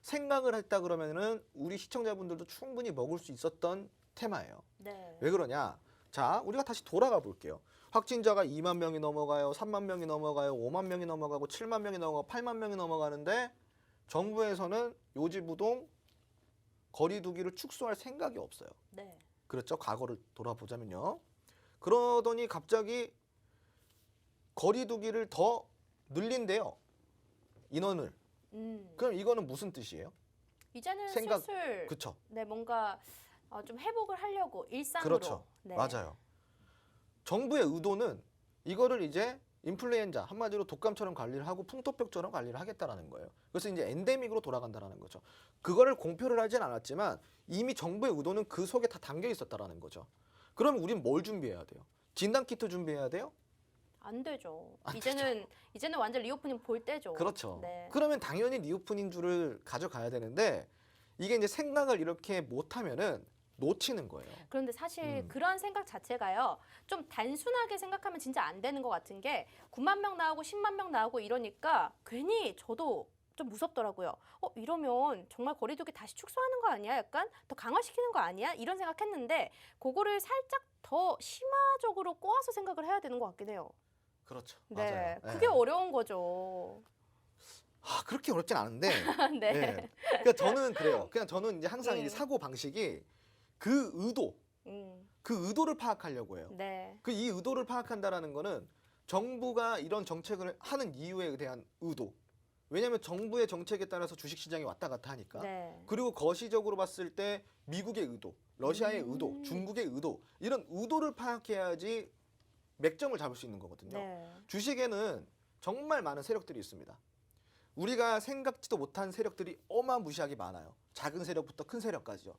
생각을 했다 그러면은 우리 시청자분들도 충분히 먹을 수 있었던 테마예요. 네. 왜 그러냐? 자, 우리가 다시 돌아가 볼게요. 확진자가 2만 명이 넘어가요, 3만 명이 넘어가요, 5만 명이 넘어가고 7만 명이 넘어가고 8만 명이 넘어가는데 정부에서는 요지부동 거리두기를 축소할 생각이 없어요. 네. 그렇죠? 과거를 돌아보자면요. 그러더니 갑자기 거리두기를 더 늘린대요. 인원을. 그럼 이거는 무슨 뜻이에요? 이제는 생각, 슬슬 그쵸? 네, 뭔가 좀 회복을 하려고 일상으로. 그렇죠. 네. 맞아요. 정부의 의도는 이거를 이제 인플루엔자, 한마디로 독감처럼 관리를 하고 풍토병처럼 관리를 하겠다라는 거예요. 그래서 이제 엔데믹으로 돌아간다라는 거죠. 그거를 공표를 하진 않았지만 이미 정부의 의도는 그 속에 다 담겨 있었다라는 거죠. 그럼 우린 뭘 준비해야 돼요? 진단 키트 준비해야 돼요? 안 되죠. 안 이제는 완전 리오프닝 볼 때죠. 그렇죠. 네. 그러면 당연히 리오프닝주를 가져가야 되는데 이게 이제 생각을 이렇게 못하면은 놓치는 거예요. 그런데 사실 그런 생각 자체가요. 좀 단순하게 생각하면 진짜 안 되는 것 같은 게 9만 명 나오고 10만 명 나오고 이러니까 괜히 저도 좀 무섭더라고요. 이러면 정말 거리두기 다시 축소하는 거 아니야? 약간 더 강화시키는 거 아니야? 이런 생각했는데 그거를 살짝 더 심화적으로 꼬아서 생각을 해야 되는 것 같긴 해요. 그렇죠. 네, 맞아요. 그게 어려운 거죠. 그렇게 어렵진 않은데. 네. 네. 그러니까 저는 그래요. 그냥 저는 이제 항상 이 음. 사고 방식이 그 의도, 그 의도를 파악하려고 해요. 네. 그 이 의도를 파악한다라는 거는 정부가 이런 정책을 하는 이유에 대한 의도. 왜냐하면 정부의 정책에 따라서 주식시장이 왔다 갔다 하니까. 네. 그리고 거시적으로 봤을 때 미국의 의도, 러시아의 의도, 중국의 의도 이런 의도를 파악해야지 맥점을 잡을 수 있는 거거든요. 네. 주식에는 정말 많은 세력들이 있습니다. 우리가 생각지도 못한 세력들이 어마무시하게 많아요. 작은 세력부터 큰 세력까지요.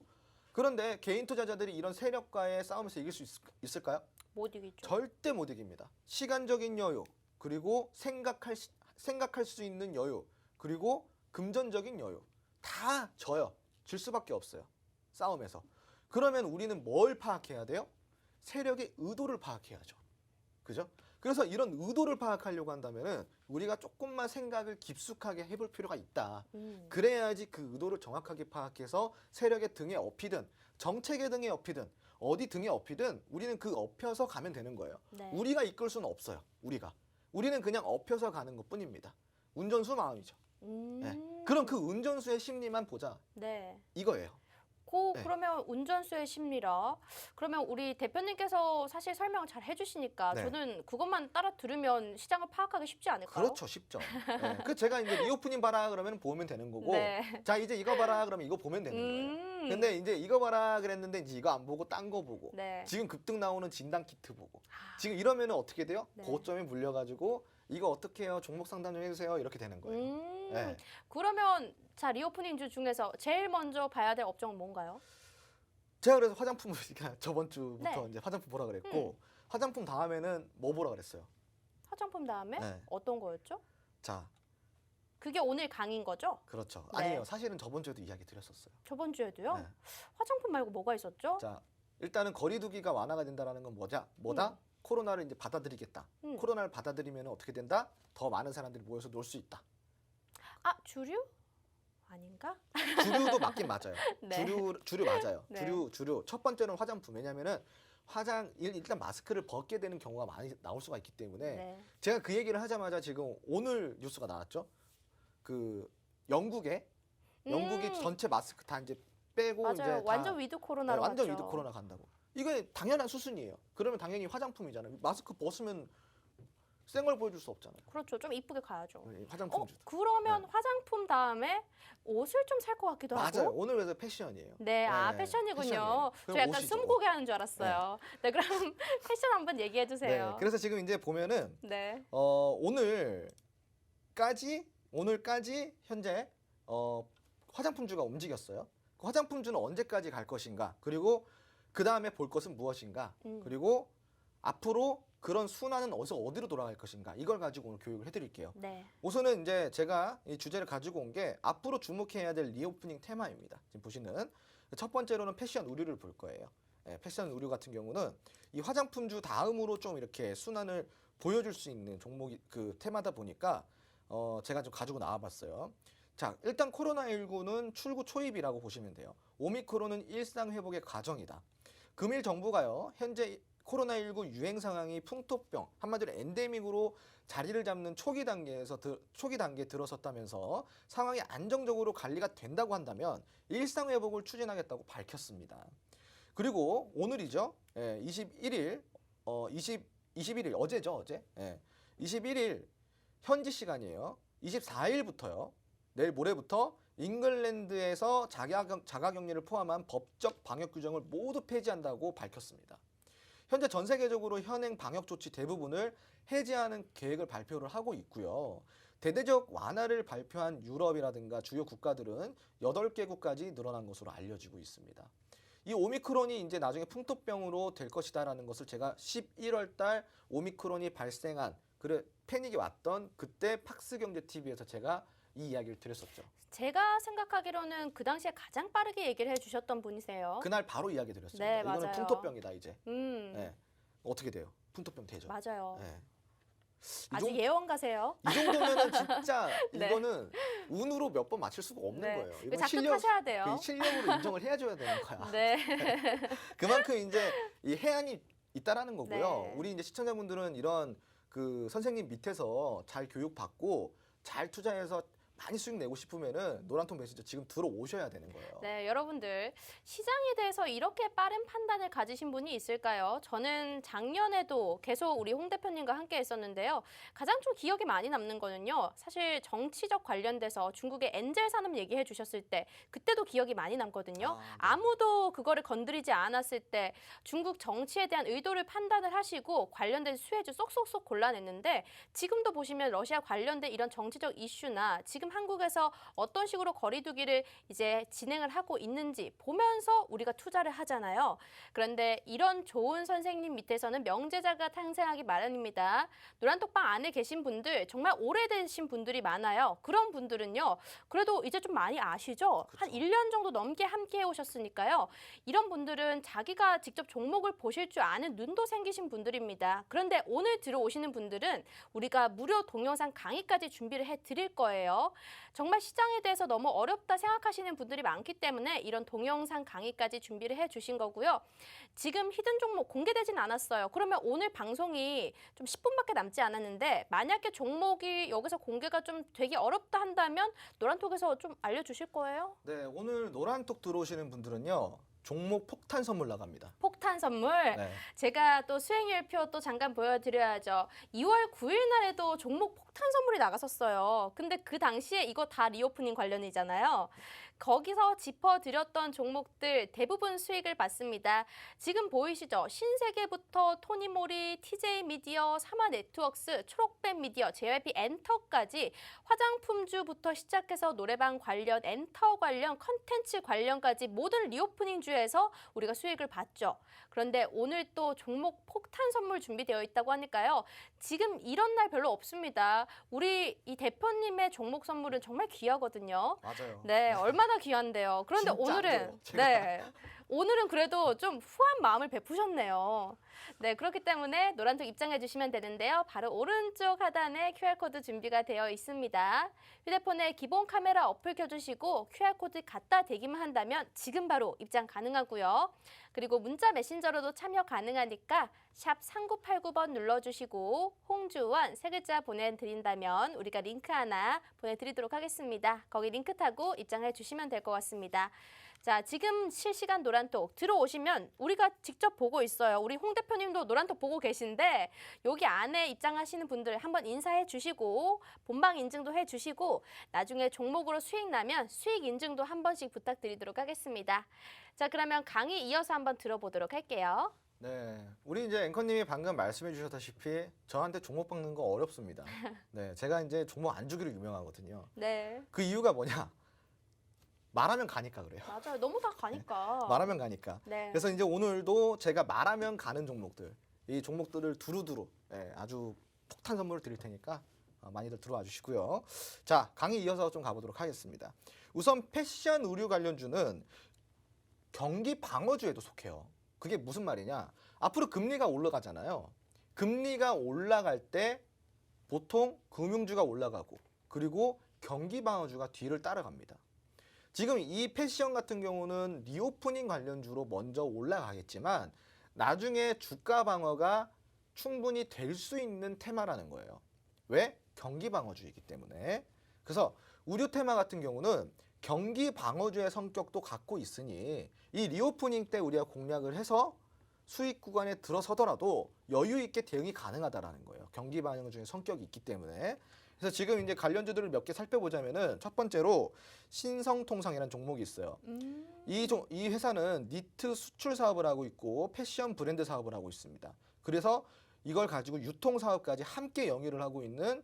그런데 개인 투자자들이 이런 세력과의 싸움에서 이길 수 있을까요? 못 이기죠. 절대 못 이깁니다. 시간적인 여유, 그리고 생각할 수 있는 여유, 그리고 금전적인 여유 다 져요. 질 수밖에 없어요. 싸움에서. 그러면 우리는 뭘 파악해야 돼요? 세력의 의도를 파악해야죠. 그죠? 그래서 이런 의도를 파악하려고 한다면은 우리가 조금만 생각을 깊숙하게 해볼 필요가 있다. 그래야지 그 의도를 정확하게 파악해서 세력의 등에 업히든 정책의 등에 업히든 어디 등에 업히든 우리는 그 업혀서 가면 되는 거예요. 네. 우리가 이끌 수는 없어요. 우리는 그냥 업혀서 가는 것뿐입니다. 운전수 마음이죠. 네. 그럼 그 운전수의 심리만 보자. 네. 이거예요. 네. 그러면 운전수의 심리라. 그러면 우리 대표님께서 사실 설명을 잘 해주시니까 네. 저는 그것만 따라 들으면 시장을 파악하기 쉽지 않을까요? 그렇죠. 쉽죠. 네. 그 제가 이제 리오프닝 봐라 그러면 보면 되는 거고 네. 자 이제 이거 봐라 그러면 이거 보면 되는 거예요. 근데 이제 이거 봐라 그랬는데 이제 이거 안 보고 딴 거 보고 네. 지금 급등 나오는 진단 키트 보고 지금 이러면은 어떻게 돼요? 네. 고점에 물려가지고 이거 어떻게 해요? 종목 상담 좀 해주세요. 이렇게 되는 거예요. 네. 그러면 자 리오프닝주 중에서 제일 먼저 봐야 될 업종은 뭔가요? 제가 그래서 화장품을 저번 주부터 네. 이제 화장품 보라 그랬고 화장품 다음에는 뭐 보라 그랬어요? 화장품 다음에 네. 어떤 거였죠? 자, 그게 오늘 강의인 거죠? 그렇죠. 네. 아니에요. 사실은 저번 주에도 이야기 드렸었어요. 저번 주에도요? 네. 화장품 말고 뭐가 있었죠? 자, 일단은 거리두기가 완화가 된다라는 건 뭐다? 코로나를 이제 받아들이겠다. 코로나를 받아들이면 어떻게 된다? 더 많은 사람들이 모여서 놀 수 있다. 주류? 아닌가? 주류도 맞긴 맞아요. 네. 주류 맞아요. 네. 주류. 첫 번째는 화장품. 왜냐면은 일단 마스크를 벗게 되는 경우가 많이 나올 수가 있기 때문에 네. 제가 그 얘기를 하자마자 지금 오늘 뉴스가 나왔죠. 그 영국이 전체 마스크 다 이제 빼고 맞아요. 이제 완전 위드 코로나로 완전 갔죠. 위드 코로나 간다고. 이건 당연한 수순이에요. 그러면 당연히 화장품이잖아요. 마스크 벗으면 생얼 보여줄 수 없잖아요. 그렇죠. 좀 이쁘게 가야죠. 화장품 주도. 그러면 네. 화장품 다음에 옷을 좀 살 것 같기도 하고. 맞아요. 오늘 그래서 패션이에요. 네, 패션이군요. 패션이에요. 저 약간 옷이죠, 스무고개 하는 줄 알았어요. 네, 그럼 패션 한번 얘기해 주세요. 네, 그래서 지금 이제 보면은 네. 오늘까지 현재 화장품주가 움직였어요. 그 화장품주는 언제까지 갈 것인가? 그리고 그 다음에 볼 것은 무엇인가? 그리고 앞으로 그런 순환은 어디로 돌아갈 것인가? 이걸 가지고 오늘 교육을 해드릴게요. 네. 우선은 이제 제가 이 주제를 가지고 온 게 앞으로 주목해야 될 리오프닝 테마입니다. 지금 보시는 첫 번째로는 패션 의류를 볼 거예요. 패션 의류 같은 경우는 이 화장품주 다음으로 좀 이렇게 순환을 보여줄 수 있는 종목이 그 테마다 보니까 제가 좀 가지고 나와봤어요. 자, 일단 코로나19는 출구 초입이라고 보시면 돼요. 오미크론은 일상 회복의 과정이다. 금일 정부가요, 현재 코로나19 유행 상황이 풍토병, 한마디로 엔데믹으로 자리를 잡는 초기 단계에 들어섰다면서 상황이 안정적으로 관리가 된다고 한다면 일상 회복을 추진하겠다고 밝혔습니다. 그리고 오늘이죠. 21일, 어제죠, 어제. 21일 현지 시간이에요. 24일부터요. 내일 모레부터 잉글랜드에서 자가격리를 포함한 법적 방역 규정을 모두 폐지한다고 밝혔습니다. 현재 전 세계적으로 현행 방역 조치 대부분을 해제하는 계획을 발표를 하고 있고요. 대대적 완화를 발표한 유럽이라든가 주요 국가들은 8개국까지 늘어난 것으로 알려지고 있습니다. 이 오미크론이 이제 나중에 풍토병으로 될 것이다라는 것을 제가 11월 달 오미크론이 발생한 패닉이 왔던 그때 팍스경제TV에서 제가 이 이야기를 드렸었죠. 제가 생각하기로는 그 당시에 가장 빠르게 얘기를 해주셨던 분이세요. 그날 바로 이야기 드렸습니다. 네, 이거는 맞아요. 풍토병이다 이제. 네, 어떻게 돼요? 풍토병 되죠. 맞아요. 네. 아주 예언가세요. 이 정도면은 진짜 네. 이거는 운으로 몇 번 맞출 수가 없는 네. 거예요. 이건 작곡하셔야 돼요. 실력으로 인정을 해줘야 되는 거야. 네. 그만큼 이제 이 해안이 있다라는 거고요. 네. 우리 이제 시청자분들은 이런 그 선생님 밑에서 잘 교육받고 잘 투자해서 많이 수익 내고 싶으면은 노란통 메시저 지금 들어오셔야 되는 거예요. 네, 여러분들 시장에 대해서 이렇게 빠른 판단을 가지신 분이 있을까요? 저는 작년에도 계속 우리 홍 대표님과 함께 했었는데요. 가장 좀 기억이 많이 남는 거는요. 사실 정치적 관련돼서 중국의 엔젤 산업 얘기해 주셨을 때 그때도 기억이 많이 남거든요. 네. 아무도 그거를 건드리지 않았을 때 중국 정치에 대한 의도를 판단을 하시고 관련된 수혜주 쏙쏙쏙 골라냈는데 지금도 보시면 러시아 관련된 이런 정치적 이슈나 지금 한국에서 어떤 식으로 거리두기를 이제 진행을 하고 있는지 보면서 우리가 투자를 하잖아요. 그런데 이런 좋은 선생님 밑에서는 명제자가 탄생하기 마련입니다. 노란톡방 안에 계신 분들 정말 오래되신 분들이 많아요. 그런 분들은요. 그래도 이제 좀 많이 아시죠? 그쵸. 한 1년 정도 넘게 함께 해오셨으니까요. 이런 분들은 자기가 직접 종목을 보실 줄 아는 눈도 생기신 분들입니다. 그런데 오늘 들어오시는 분들은 우리가 무료 동영상 강의까지 준비를 해드릴 거예요. 정말 시장에 대해서 너무 어렵다 생각하시는 분들이 많기 때문에 이런 동영상 강의까지 준비를 해주신 거고요. 지금 히든 종목 공개되진 않았어요. 그러면 오늘 방송이 좀 10분밖에 남지 않았는데 만약에 종목이 여기서 공개가 좀 되기 어렵다 한다면 노란톡에서 좀 알려주실 거예요? 네, 오늘 노란톡 들어오시는 분들은요. 종목 폭탄 선물 나갑니다. 폭탄 선물. 네. 제가 또 수익률표 또 잠깐 보여드려야죠. 2월 9일 날에도 종목 폭탄 선물이 나갔었어요. 근데 그 당시에 이거 다 리오프닝 관련이잖아요. 거기서 짚어드렸던 종목들 대부분 수익을 봤습니다. 지금 보이시죠? 신세계부터 토니모리, TJ미디어, 사마네트웍스, 초록뱀 미디어, JYP 엔터까지 화장품주부터 시작해서 노래방 관련, 엔터 관련, 컨텐츠 관련까지 모든 리오프닝 주에서 우리가 수익을 봤죠. 그런데 오늘 또 종목 폭탄 선물 준비되어 있다고 하니까요. 지금 이런 날 별로 없습니다. 우리 이 대표님의 종목 선물은 정말 귀하거든요. 맞아요. 네, 얼마나 귀한데요. 그런데 진짜 안 오늘은 돼요, 제가. 네. 오늘은 그래도 좀 후한 마음을 베푸셨네요. 네, 그렇기 때문에 노란톡 입장해 주시면 되는데요. 바로 오른쪽 하단에 QR코드 준비가 되어 있습니다. 휴대폰에 기본 카메라 어플 켜주시고 QR코드 갖다 대기만 한다면 지금 바로 입장 가능하고요. 그리고 문자 메신저로도 참여 가능하니까 샵 3989번 눌러주시고 홍주원 세 글자 보내드린다면 우리가 링크 하나 보내드리도록 하겠습니다. 거기 링크 타고 입장해 주시면 될 것 같습니다. 자, 지금 실시간 노란톡 들어오시면 우리가 직접 보고 있어요. 우리 홍 대표님도 노란톡 보고 계신데 여기 안에 입장하시는 분들 한번 인사해 주시고 본방 인증도 해 주시고 나중에 종목으로 수익 나면 수익 인증도 한 번씩 부탁드리도록 하겠습니다. 자, 그러면 강의 이어서 한번 들어보도록 할게요. 네, 우리 이제 앵커님이 방금 말씀해 주셨다시피 저한테 종목 박는 거 어렵습니다. 네, 제가 이제 종목 안 주기로 유명하거든요. 네. 그 이유가 뭐냐? 말하면 가니까 그래요. 맞아요. 너무 다 가니까. 말하면 가니까. 네. 그래서 이제 오늘도 제가 말하면 가는 종목들, 이 종목들을 두루두루 아주 폭탄 선물을 드릴 테니까 많이들 들어와 주시고요. 자, 강의 이어서 좀 가보도록 하겠습니다. 우선 패션 의류 관련주는 경기 방어주에도 속해요. 그게 무슨 말이냐? 앞으로 금리가 올라가잖아요. 금리가 올라갈 때 보통 금융주가 올라가고 그리고 경기 방어주가 뒤를 따라갑니다. 지금 이 패션 같은 경우는 리오프닝 관련주로 먼저 올라가겠지만 나중에 주가 방어가 충분히 될 수 있는 테마라는 거예요. 왜? 경기 방어주이기 때문에. 그래서 의류 테마 같은 경우는 경기 방어주의 성격도 갖고 있으니 이 리오프닝 때 우리가 공략을 해서 수익 구간에 들어서더라도 여유 있게 대응이 가능하다라는 거예요. 경기 방어주의 성격이 있기 때문에. 그래서 지금 이제 관련주들을 몇 개 살펴보자면은 첫 번째로 신성통상이라는 종목이 있어요. 이 회사는 니트 수출 사업을 하고 있고 패션 브랜드 사업을 하고 있습니다. 그래서 이걸 가지고 유통 사업까지 함께 영위를 하고 있는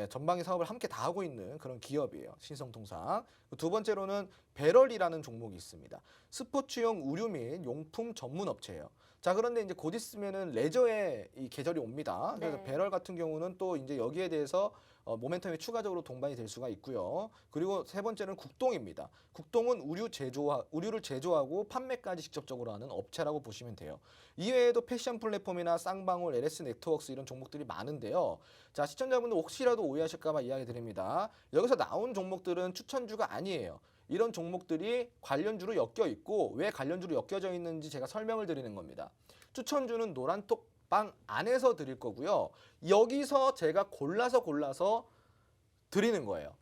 전방위 사업을 함께 다 하고 있는 그런 기업이에요. 신성통상. 두 번째로는 배럴이라는 종목이 있습니다. 스포츠용 의류 및 용품 전문 업체예요. 자, 그런데 이제 곧 있으면은 레저의 이 계절이 옵니다. 그래서 네. 배럴 같은 경우는 또 이제 여기에 대해서 모멘텀이 추가적으로 동반이 될 수가 있고요. 그리고 세 번째는 국동입니다. 국동은 의류를 제조하고 판매까지 직접적으로 하는 업체라고 보시면 돼요. 이외에도 패션 플랫폼이나 쌍방울, LS 네트워크스 이런 종목들이 많은데요. 자, 시청자분들 혹시라도 오해하실까 봐 이야기 드립니다. 여기서 나온 종목들은 추천주가 아니에요. 이런 종목들이 관련주로 엮여 있고 왜 관련주로 엮여져 있는지 제가 설명을 드리는 겁니다. 추천주는 노란톡방 안에서 드릴 거고요. 여기서 제가 골라서 드리는 거예요.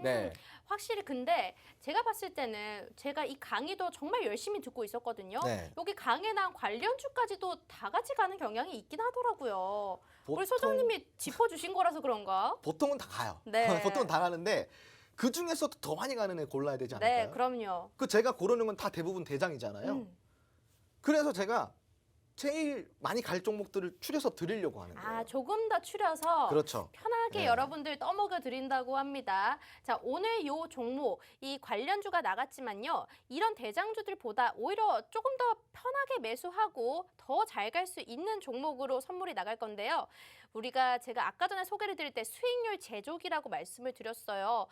네. 확실히 근데 제가 봤을 때는 제가 이 강의도 정말 열심히 듣고 있었거든요. 네. 여기 강의에 나온 관련주까지도 다 같이 가는 경향이 있긴 하더라고요. 우리 보통- 소장님이 짚어주신 거라서 그런가? 보통은 다 가요. 네. 보통은 다 가는데 그 중에서도 더 많이 가는 애 골라야 되지 않을까요? 네, 그럼요. 그 제가 고르는 건 다 대부분 대장이잖아요. 그래서 제가 제일 많이 갈 종목들을 추려서 드리려고 하는 거예요. 아, 조금 더 추려서 그렇죠. 편하게 네. 여러분들 떠먹여 드린다고 합니다. 자, 오늘 요 종목, 이 관련주가 나갔지만요. 이런 대장주들보다 오히려 조금 더 편하게 매수하고 더 잘 갈 수 있는 종목으로 선물이 나갈 건데요. 제가 아까 전에 소개를 드릴 때 수익률 제조기라고 말씀을 드렸어요.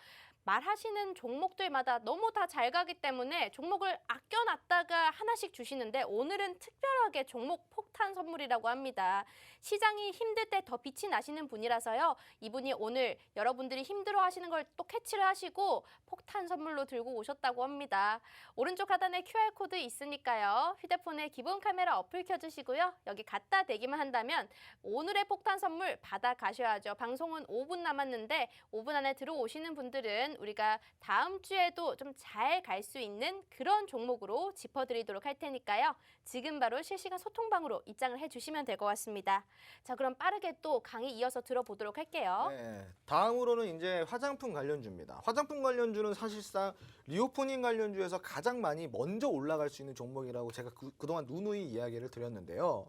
말하시는 종목들마다 너무 다 잘 가기 때문에 종목을 아껴놨다가 하나씩 주시는데 오늘은 특별하게 종목 폭탄 선물이라고 합니다. 시장이 힘들 때 더 빛이 나시는 분이라서요. 이분이 오늘 여러분들이 힘들어 하시는 걸 또 캐치를 하시고 폭탄 선물로 들고 오셨다고 합니다. 오른쪽 하단에 QR코드 있으니까요. 휴대폰에 기본 카메라 어플 켜주시고요. 여기 갖다 대기만 한다면 오늘의 폭탄 선물 받아 가셔야죠. 방송은 5분 남았는데 5분 안에 들어오시는 분들은 우리가 다음 주에도 좀 잘 갈 수 있는 그런 종목으로 짚어드리도록 할 테니까요. 지금 바로 실시간 소통방으로 입장을 해주시면 될 것 같습니다. 자, 그럼 빠르게 또 강의 이어서 들어보도록 할게요. 네, 다음으로는 이제 화장품 관련주입니다. 화장품 관련주는 사실상 리오프닝 관련주에서 가장 많이 먼저 올라갈 수 있는 종목이라고 제가 그동안 누누이 이야기를 드렸는데요.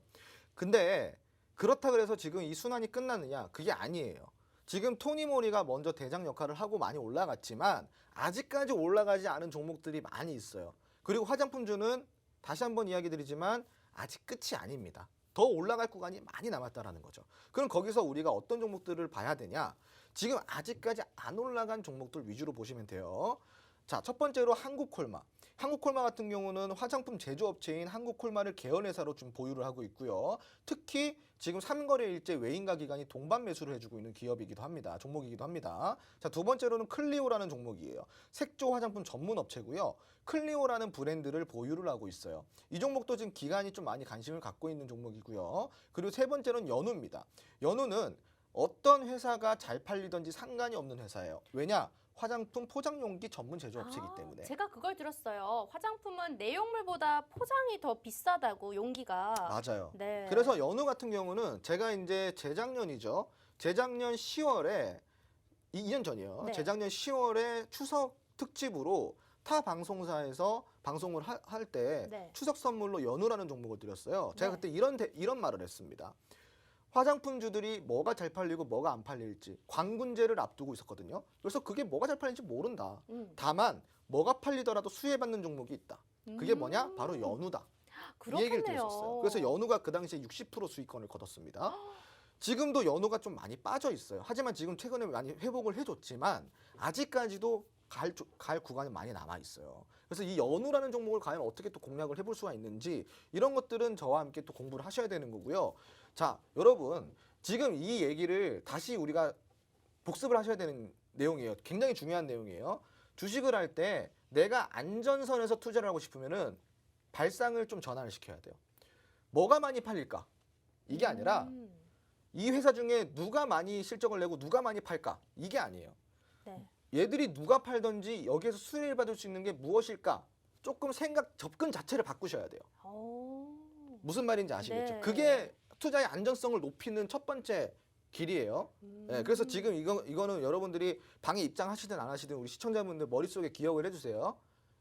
근데 그렇다 그래서 지금 이 순환이 끝났느냐? 그게 아니에요. 지금 토니모리가 먼저 대장 역할을 하고 많이 올라갔지만 아직까지 올라가지 않은 종목들이 많이 있어요. 그리고 화장품주는 다시 한번 이야기 드리지만 아직 끝이 아닙니다. 더 올라갈 구간이 많이 남았다라는 거죠. 그럼 거기서 우리가 어떤 종목들을 봐야 되냐? 지금 아직까지 안 올라간 종목들 위주로 보시면 돼요. 자, 첫 번째로 한국콜마. 한국콜마 같은 경우는 화장품 제조업체인 한국콜마를 계열회사로 좀 보유를 하고 있고요. 특히 지금 삼거래일제 외인가 기관이 동반 매수를 해주고 있는 기업이기도 합니다. 종목이기도 합니다. 자, 두 번째로는 클리오라는 종목이에요. 색조 화장품 전문 업체고요. 클리오라는 브랜드를 보유를 하고 있어요. 이 종목도 지금 기관이 좀 많이 관심을 갖고 있는 종목이고요. 그리고 세 번째는 연우입니다. 연우는 어떤 회사가 잘 팔리든지 상관이 없는 회사예요. 왜냐? 화장품 포장용기 전문 제조업체이기 때문에. 제가 그걸 들었어요. 화장품은 내용물보다 포장이 더 비싸다고, 용기가. 맞아요. 네. 그래서 연우 같은 경우는 제가 이제 재작년이죠. 재작년 10월에 2년 전이요. 네. 재작년 10월에 추석 특집으로 타 방송사에서 방송을 할 때 네. 추석 선물로 연우라는 종목을 드렸어요. 제가 네. 그때 이런 말을 했습니다. 화장품주들이 뭐가 잘 팔리고 뭐가 안 팔릴지 광군제를 앞두고 있었거든요. 그래서 그게 뭐가 잘 팔릴지 모른다. 다만 뭐가 팔리더라도 수혜받는 종목이 있다. 그게 뭐냐? 바로 연우다. 그렇겠네요. 이 얘기를 드렸었어요. 그래서 연우가 그 당시에 60% 수익권을 거뒀습니다. 지금도 연우가 좀 많이 빠져 있어요. 하지만 지금 최근에 많이 회복을 해줬지만 아직까지도 갈 구간이 많이 남아 있어요. 그래서 이 연우라는 종목을 과연 어떻게 또 공략을 해볼 수가 있는지 이런 것들은 저와 함께 또 공부를 하셔야 되는 거고요. 자, 여러분 지금 이 얘기를 다시 우리가 복습을 하셔야 되는 내용이에요. 굉장히 중요한 내용이에요. 주식을 할 때 내가 안전선에서 투자를 하고 싶으면은 발상을 좀 전환을 시켜야 돼요. 뭐가 많이 팔릴까? 이게 아니라 이 회사 중에 누가 많이 실적을 내고 누가 많이 팔까? 이게 아니에요. 네. 얘들이 누가 팔든지 여기에서 수혜를 받을 수 있는 게 무엇일까? 조금 접근 자체를 바꾸셔야 돼요. 무슨 말인지 아시겠죠? 네. 그게 투자의 안전성을 높이는 첫 번째 길이에요. 네, 그래서 지금 이거는 여러분들이 방에 입장하시든 안 하시든 우리 시청자분들 머릿속에 기억을 해주세요.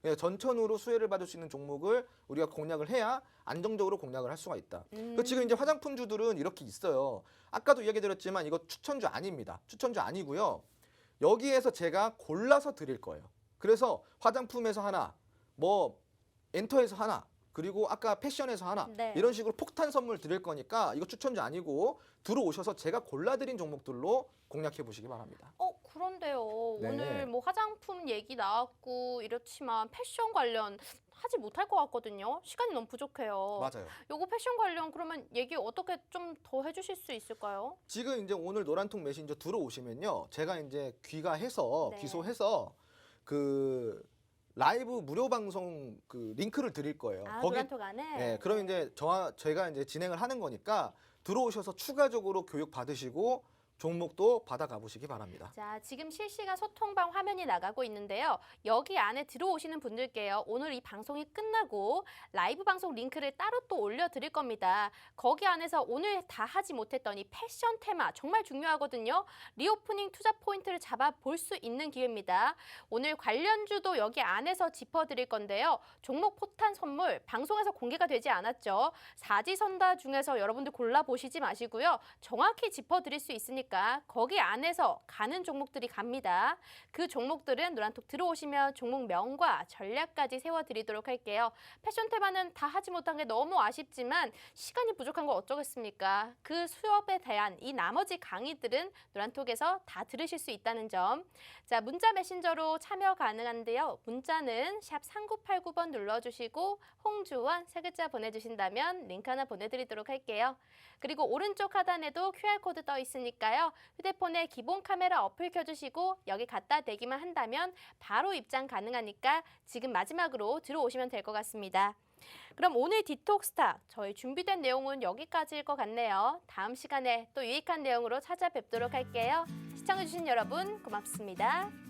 예, 전천후로 수혜를 받을 수 있는 종목을 우리가 공략을 해야 안정적으로 공략을 할 수가 있다. 지금 이제 화장품주들은 이렇게 있어요. 아까도 이야기 드렸지만 이거 추천주 아닙니다. 추천주 아니고요. 여기에서 제가 골라서 드릴 거예요. 그래서 화장품에서 하나, 뭐 엔터에서 하나, 그리고 아까 패션에서 하나 네. 이런 식으로 폭탄 선물 드릴 거니까 이거 추천주 아니고 들어오셔서 제가 골라드린 종목들로 공략해 보시기 바랍니다. 그런데요. 네. 오늘 뭐 화장품 얘기 나왔고 이렇지만 패션 관련 하지 못할 것 같거든요. 시간이 너무 부족해요. 맞아요. 요거 패션 관련 그러면 얘기 어떻게 좀 더 해주실 수 있을까요? 지금 이제 오늘 노란통 메신저 들어오시면요. 제가 이제 귀가해서 네. 귀소해서 그 라이브 무료 방송 그 링크를 드릴 거예요. 노란톡 안에? 네, 그럼 이제 제가 이제 진행을 하는 거니까 들어오셔서 추가적으로 교육 받으시고 종목도 받아가 보시기 바랍니다. 자, 지금 실시간 소통방 화면이 나가고 있는데요. 여기 안에 들어오시는 분들께요. 오늘 이 방송이 끝나고 라이브 방송 링크를 따로 또 올려드릴 겁니다. 거기 안에서 오늘 다 하지 못했던 이 패션 테마 정말 중요하거든요. 리오프닝 투자 포인트를 잡아볼 수 있는 기회입니다. 오늘 관련주도 여기 안에서 짚어드릴 건데요. 종목 포탄 선물 방송에서 공개가 되지 않았죠. 사지선다 중에서 여러분들 골라보시지 마시고요. 정확히 짚어드릴 수 있으니까 거기 안에서 가는 종목들이 갑니다. 그 종목들은 노란톡 들어오시면 종목명과 전략까지 세워드리도록 할게요. 패션 테마는 다 하지 못한 게 너무 아쉽지만 시간이 부족한 거 어쩌겠습니까? 그 수업에 대한 이 나머지 강의들은 노란톡에서 다 들으실 수 있다는 점. 자, 문자 메신저로 참여 가능한데요. 문자는 샵 3989번 눌러주시고 홍주원 세 글자 보내주신다면 링크 하나 보내드리도록 할게요. 그리고 오른쪽 하단에도 QR코드 떠 있으니까요. 휴대폰에 기본 카메라 어플 켜주시고 여기 갖다 대기만 한다면 바로 입장 가능하니까 지금 마지막으로 들어오시면 될 것 같습니다. 그럼 오늘 디톡스타 저희 준비된 내용은 여기까지일 것 같네요. 다음 시간에 또 유익한 내용으로 찾아뵙도록 할게요. 시청해주신 여러분 고맙습니다.